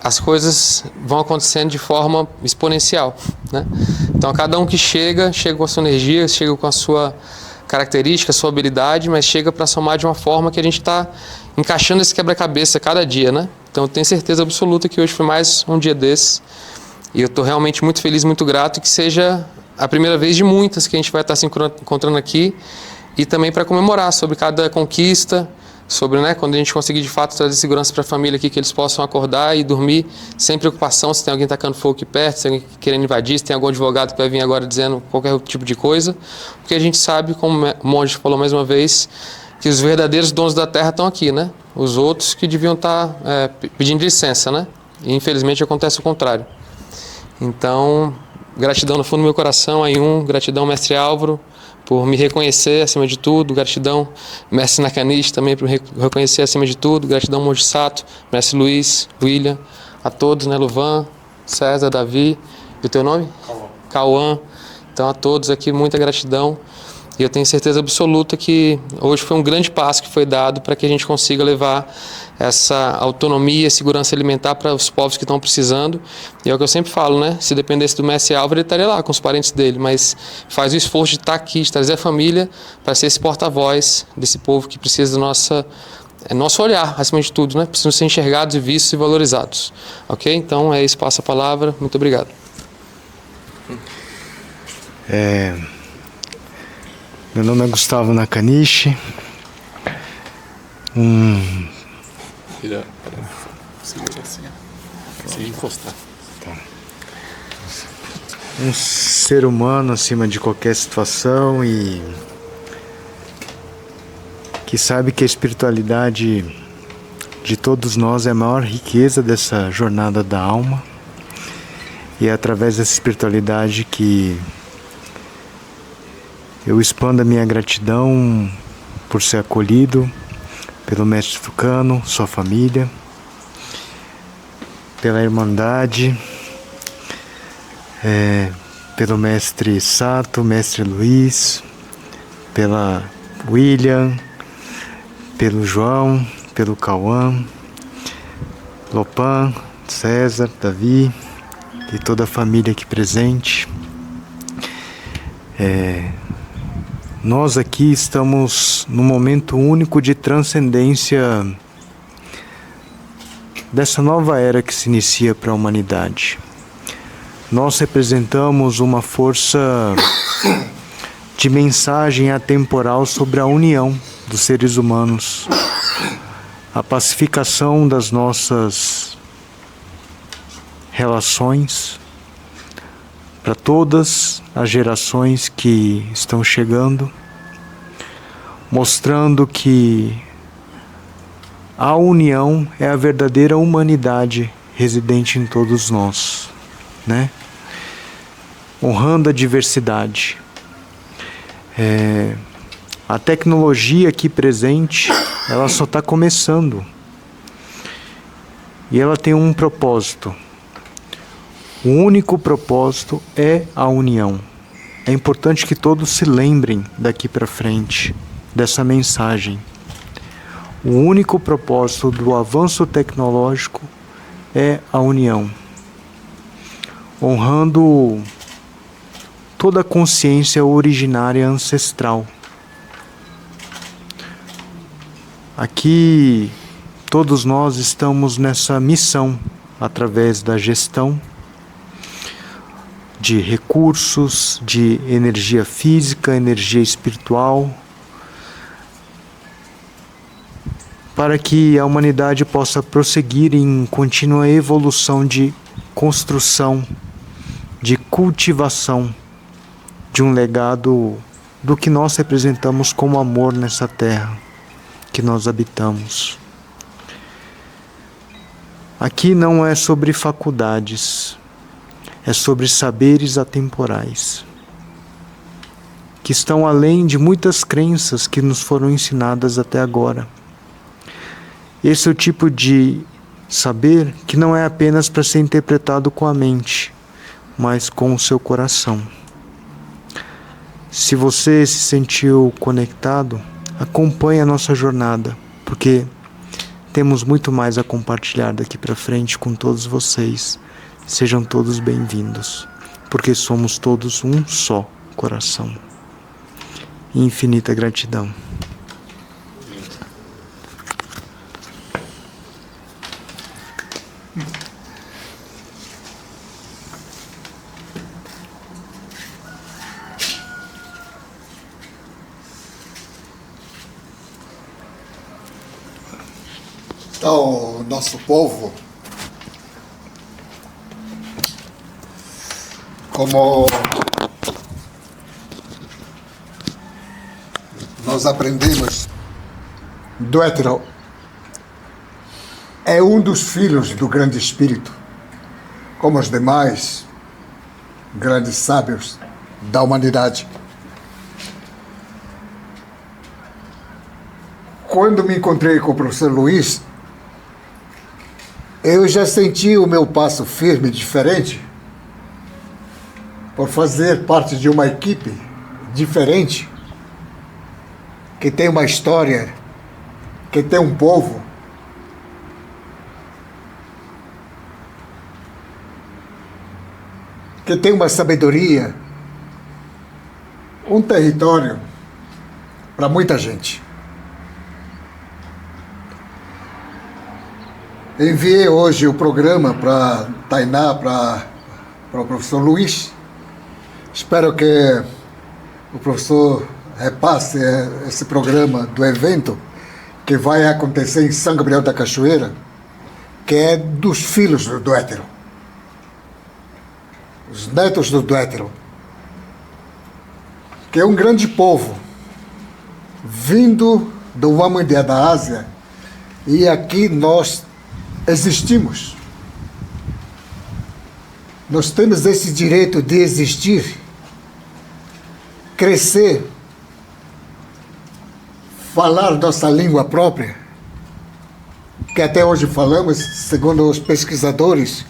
as coisas vão acontecendo de forma exponencial, né? Então, cada um que chega com a sua energia, chega com a sua característica, a sua habilidade, mas chega para somar de uma forma que a gente está encaixando esse quebra-cabeça cada dia, né? Então, eu tenho certeza absoluta que hoje foi mais um dia desse, e eu estou realmente muito feliz, muito grato, que seja a primeira vez de muitas que a gente vai estar se encontrando aqui, e também para comemorar sobre cada conquista, sobre, né, quando a gente conseguir de fato trazer segurança para a família aqui, que eles possam acordar e dormir sem preocupação se tem alguém tacando fogo aqui perto, se tem alguém querendo invadir, se tem algum advogado que vai vir agora dizendo qualquer tipo de coisa, porque a gente sabe, como o monge falou mais uma vez, que os verdadeiros donos da terra estão aqui, né? Os outros que deviam estar pedindo licença, né? E infelizmente acontece o contrário. Então, gratidão no fundo do meu coração, gratidão mestre Álvaro, por me reconhecer acima de tudo, gratidão mestre Nakanishi também por me reconhecer acima de tudo, gratidão Monge Sato, mestre Luiz, William, a todos, né, Luvan, César, Davi, e o teu nome? Cauã. Então a todos aqui muita gratidão, e eu tenho certeza absoluta que hoje foi um grande passo que foi dado para que a gente consiga levar essa autonomia e segurança alimentar para os povos que estão precisando. E é o que eu sempre falo, né? Se dependesse do mestre Álvaro, ele estaria lá com os parentes dele, mas faz o esforço de estar aqui, de trazer a família para ser esse porta-voz desse povo que precisa do nosso olhar, acima de tudo, né? Precisam ser enxergados e vistos e valorizados. Ok? Então é isso, passo a palavra. Muito obrigado. Meu nome é Gustavo Nakanishi. Segura assim, sem encostar. Um ser humano acima de qualquer situação e que sabe que a espiritualidade de todos nós é a maior riqueza dessa jornada da alma, e é através dessa espiritualidade que eu expando a minha gratidão por ser acolhido pelo mestre Tucano, sua família, pela Irmandade, pelo mestre Sato, mestre Luiz, pela William, pelo João, pelo Cauã, Lopan, César, Davi e toda a família aqui presente. Nós aqui estamos num momento único de transcendência dessa nova era que se inicia para a humanidade. Nós representamos uma força de mensagem atemporal sobre a união dos seres humanos, a pacificação das nossas relações para todas as gerações que estão chegando, mostrando que a união é a verdadeira humanidade residente em todos nós, né? Honrando a diversidade. A tecnologia aqui presente, ela só está começando. E ela tem um propósito. O único propósito é a união. É importante que todos se lembrem daqui para frente dessa mensagem. O único propósito do avanço tecnológico é a união. Honrando toda a consciência originária ancestral. Aqui, todos nós estamos nessa missão, através da gestão de recursos, de energia física, energia espiritual, para que a humanidade possa prosseguir em contínua evolução de construção, de cultivação de um legado do que nós representamos como amor nessa terra que nós habitamos. Aqui não é sobre faculdades, é sobre saberes atemporais, que estão além de muitas crenças que nos foram ensinadas até agora. Esse é o tipo de saber que não é apenas para ser interpretado com a mente, mas com o seu coração. Se você se sentiu conectado, acompanhe a nossa jornada, porque temos muito mais a compartilhar daqui para frente com todos vocês. Sejam todos bem-vindos, porque somos todos um só coração. Infinita gratidão. Então, o nosso povo, como nós aprendemos do Hétero, é um dos filhos do grande espírito, como os demais grandes sábios da humanidade. Quando me encontrei com o professor Luiz, eu já senti o meu passo firme diferente por fazer parte de uma equipe diferente, que tem uma história, que tem um povo, que tem uma sabedoria, um território para muita gente. Enviei hoje o programa para Tainá, para o professor Luiz. Espero que o professor repasse esse programa do evento que vai acontecer em São Gabriel da Cachoeira, que é dos filhos do Hétero, os netos do Hétero, que é um grande povo vindo do Wamandé da Ásia, e aqui nós existimos. Nós temos esse direito de existir, crescer, falar nossa língua própria, que até hoje falamos, segundo os pesquisadores,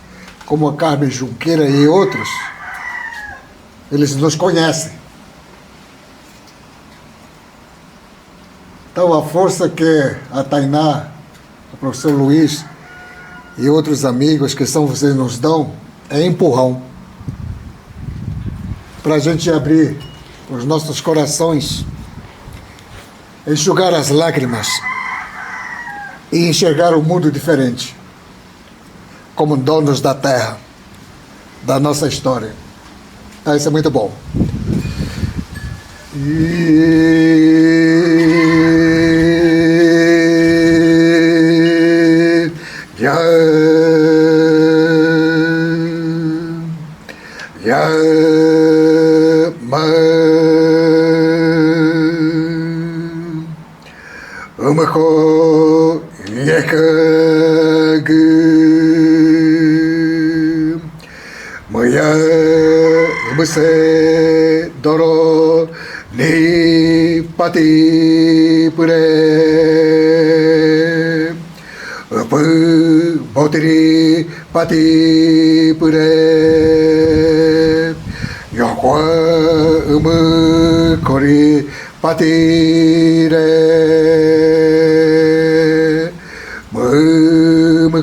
como a Carmen Junqueira e outros, eles nos conhecem. Então, a força que a Tainá, o professor Luiz e outros amigos que são vocês nos dão é empurrão para a gente abrir os nossos corações, enxugar as lágrimas e enxergar o mundo diferente, como donos da terra, da nossa história. Isso é muito bom. Se doro ni pati pure upu botiri pati pure yokwa kori pati re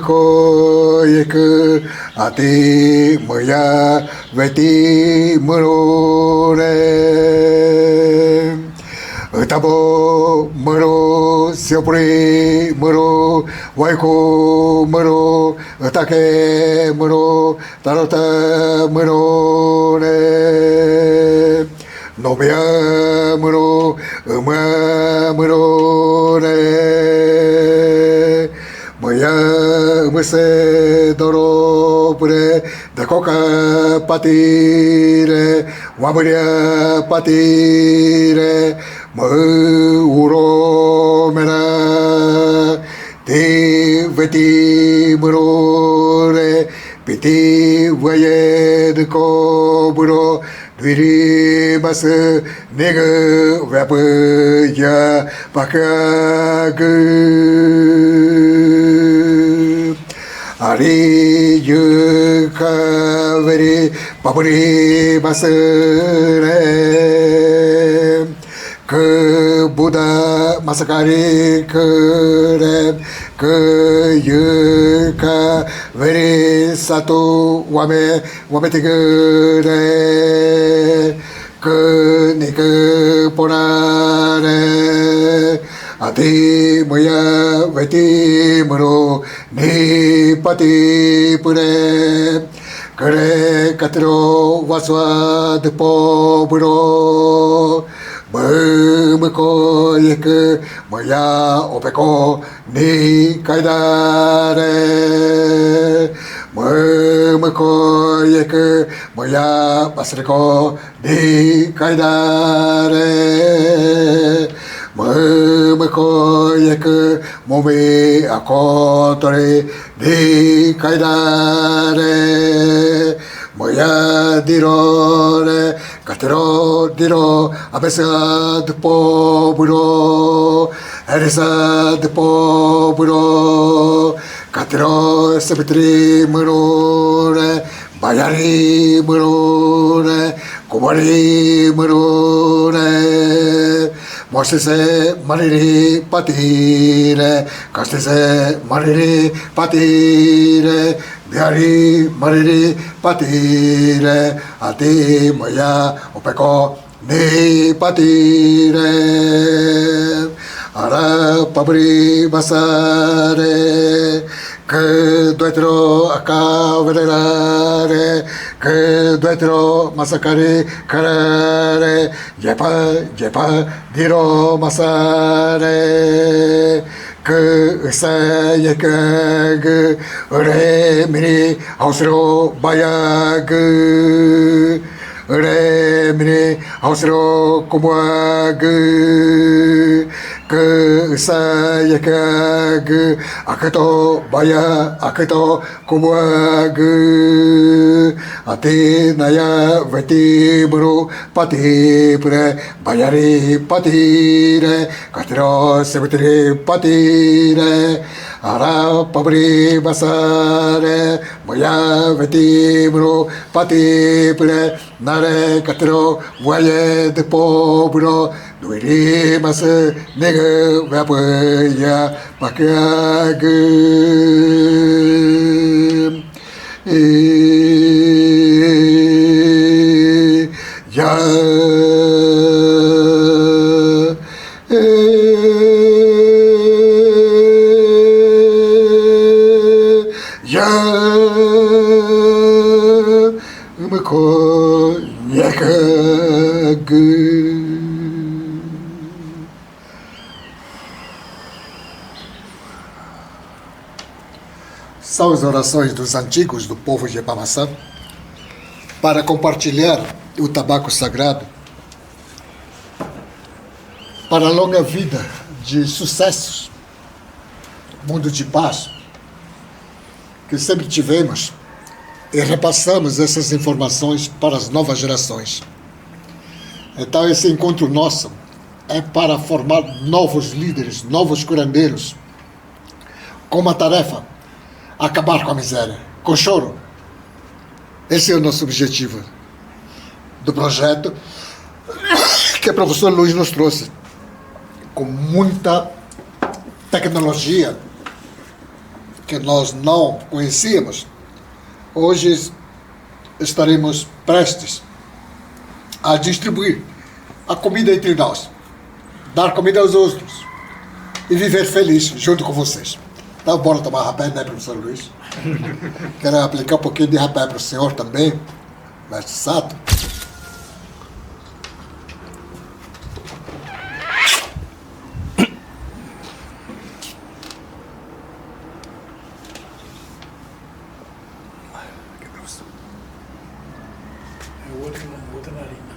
ko yek ati moya veti murore tabo muro siopuri muro waiko muro take muro tarota murore nobia muro uma murore moya mese doro pure da coca patire waburia patire uro mera te veti murore piti vaye de cobro diri mas nega vapaya pakagu Ari yu kaveri papuri basare ke Buddha masakari kere ke yu kaveri satu wame tigere ke nike ponare ati moya veti muro ni pati pure kare katro waswa de pobro Mumko yek maya opeko ni kaidare. Mumko yek maya basreko ni kaidare. Mumko yek momi akotore ni kaidare. Moya dirore, catero diro, abesa de pobro, eresa de pobro, catero sepetri murore, bayari murore, kumari murore, mosese mariri patire, castese mariri patire, biari mariri patire, ati maya opeko ni patire, ara pabri basare, que duetro acá venerare, que duetro masacare carare, yepa diro masare, que sa yekag re mini hausro bayag re mini hausro kumwag que sa yekag akato baya akato kumwag ati naya veti buru pati pure bayari patire katro sebetri patire ara pabri basare moya veti buru pati pure nare katro voye de pobro duiri mas nege vapaya pakag ya ya mko yakag. São as orações dos antigos do povo de Epamaçã para compartilhar o tabaco sagrado para a longa vida de sucessos, mundo de paz, que sempre tivemos e repassamos essas informações para as novas gerações. Então esse encontro nosso é para formar novos líderes, novos curandeiros, com uma tarefa: acabar com a miséria, com choro. Esse é o nosso objetivo do projeto que o professor Luiz nos trouxe, com muita tecnologia que nós não conhecíamos. Hoje estaremos prestes a distribuir a comida entre nós, dar comida aos outros e viver feliz junto com vocês. Então, bora tomar rapé, né, professor Luiz? Quero aplicar um pouquinho de rapé para o senhor também, mestre Sato. Outra narina.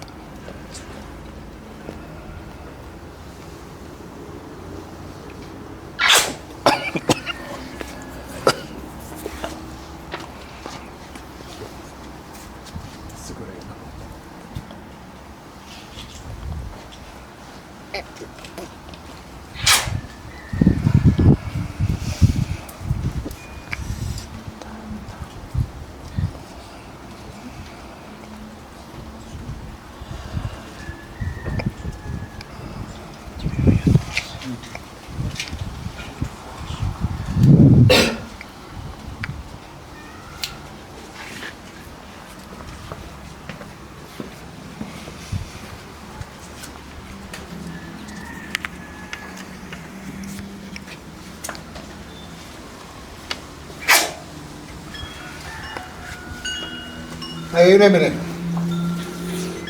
Aí, né, menino?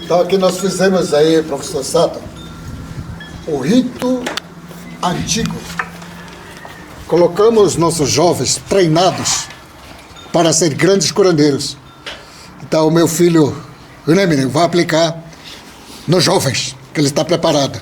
Então aqui nós fizemos aí, professor Sato, o rito antigo. Colocamos nossos jovens treinados para ser grandes curandeiros. Então, o meu filho, Unemine, vai aplicar nos jovens, que ele está preparado.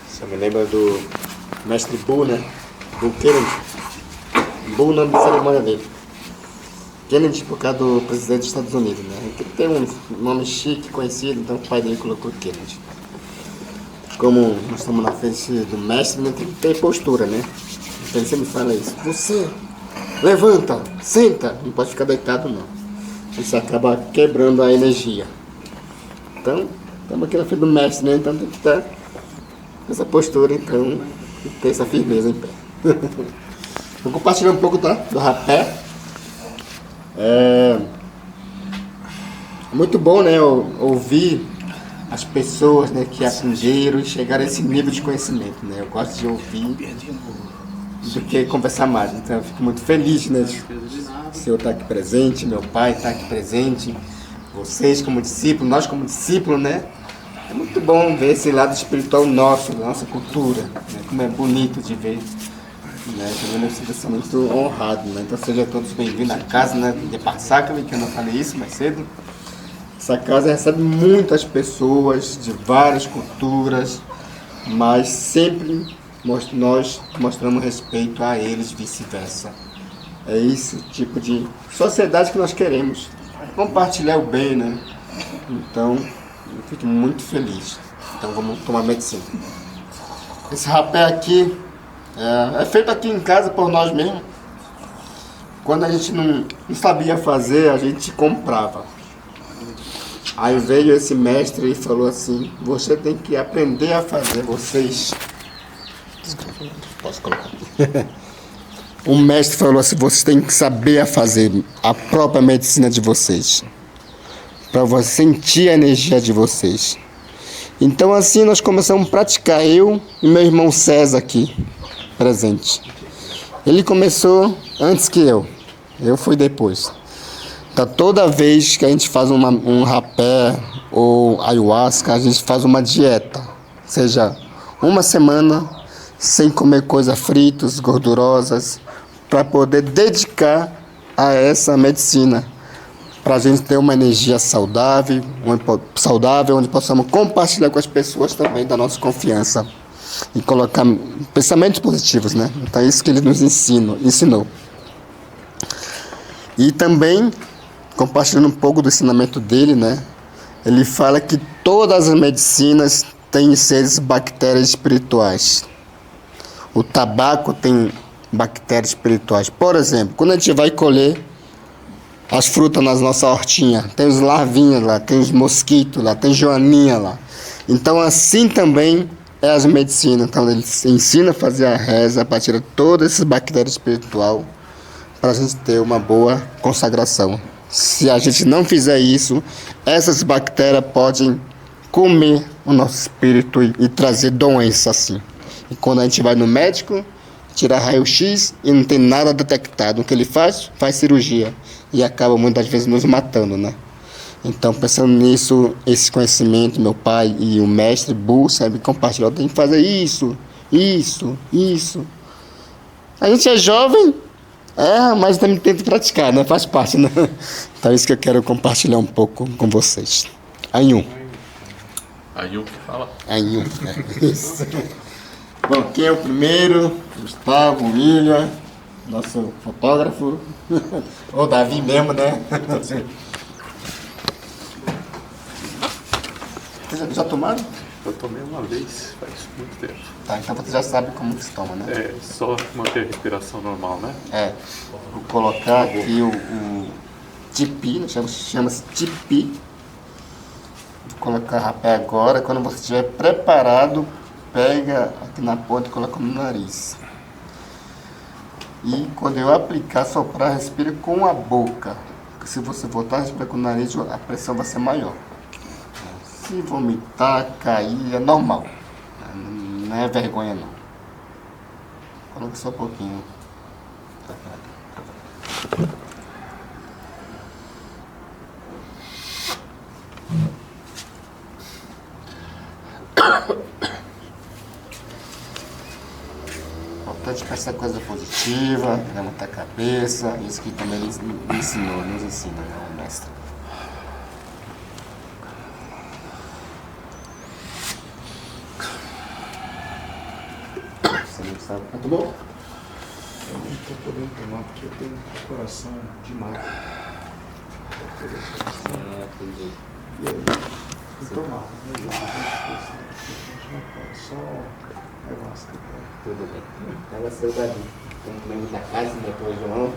Você me lembra do mestre Bu, né? Bu Kennedy. Bu, o nome da cerimônia dele. Kennedy por causa do presidente dos Estados Unidos, né? Ele tem um nome chique, conhecido, então o pai dele colocou Kennedy. Como nós estamos na frente do mestre, né? Tem que ter postura, né? Então ele sempre fala isso. Você levanta, senta, não pode ficar deitado não. Isso acaba quebrando a energia. Então, estamos aqui na frente do mestre, né? Então tem que estar com essa postura, então, tem que ter essa firmeza em pé. Vou compartilhar um pouco, tá? Do rapé. É muito bom, né? Ouvir as pessoas, né, que aprenderam e chegaram a esse nível de conhecimento, né? Eu gosto de ouvir do que conversar mais. Então eu fico muito feliz, né, de o senhor estar aqui presente, meu pai estar aqui presente, vocês como discípulos, nós como discípulos, né? É muito bom ver esse lado espiritual nosso, da nossa cultura, né? Como é bonito de ver, né? Também eu sinto muito honrado, né? Então sejam todos bem-vindos à casa, né, de Parsacame, que eu não falei isso mais cedo. Essa casa recebe muitas pessoas de várias culturas, mas sempre nós mostramos respeito a eles, vice-versa. É esse tipo de sociedade que nós queremos, compartilhar o bem, né? Então, eu fico muito feliz. Então, vamos tomar medicina. Esse rapé aqui é feito aqui em casa por nós mesmos. Quando a gente não sabia fazer, a gente comprava. Aí veio esse mestre e falou assim: você tem que aprender a fazer, vocês. Posso colocar aqui? O mestre falou assim: vocês têm que saber a fazer a própria medicina de vocês, para você sentir a energia de vocês. Então assim nós começamos a praticar, eu e meu irmão César aqui, presente. Ele começou antes que eu fui depois. Então, toda vez que a gente faz um rapé ou ayahuasca, a gente faz uma dieta. Seja uma semana sem comer coisas fritas, gordurosas, para poder dedicar a essa medicina. Para a gente ter uma energia saudável, onde possamos compartilhar com as pessoas também da nossa confiança. E colocar pensamentos positivos, né? Então, é isso que ele nos ensinou. E também, compartilhando um pouco do ensinamento dele, né? Ele fala que todas as medicinas têm seres bactérias espirituais. O tabaco tem bactérias espirituais. Por exemplo, quando a gente vai colher as frutas nas nossas hortinhas, tem os larvinhas lá, tem os mosquitos lá, tem joaninha lá. Então assim também é as medicinas. Então ele ensina a fazer a reza para tirar todas essas bactérias espirituais, para a gente ter uma boa consagração. Se a gente não fizer isso, essas bactérias podem comer o nosso espírito e trazer doença assim. E quando a gente vai no médico, tira raio-x e não tem nada detectado, o que ele faz? Faz cirurgia e acaba muitas vezes nos matando, né? Então, pensando nisso, esse conhecimento, meu pai e o mestre Bu sabe compartilhar, tem que fazer isso. A gente é jovem, mas também tenta praticar, né? Faz parte, né? Então é isso que eu quero compartilhar um pouco com vocês. Anhum. Anhum que fala? Anhum, isso. Bom, quem é o primeiro? Gustavo, William, nosso fotógrafo. Ou Davi mesmo, né? Vocês já tomaram? Eu tomei uma vez, faz muito tempo. Tá, então você já sabe como que se toma, né? É, só manter a respiração normal, né? Vou colocar aqui o tipi, chama-se tipi. Vou colocar rapé agora. Quando você estiver preparado, pega aqui na ponta e coloca no nariz. E quando eu aplicar, soprar, respira com a boca. Porque se você voltar a respirar com o nariz, a pressão vai ser maior. Se vomitar, cair, é normal. Não é vergonha, não. Coloque só um pouquinho. Importante pensar coisa positiva, levantar a cabeça. Isso que também nos ensina, né, o mestre. Você não sabe? Muito bom? Eu não estou podendo tomar porque eu tenho coração de mago. E aí? Eu tomar. Só ayahuasca. Tudo bem. Ela saiu dali. Tem que lembrar da casa, depois João.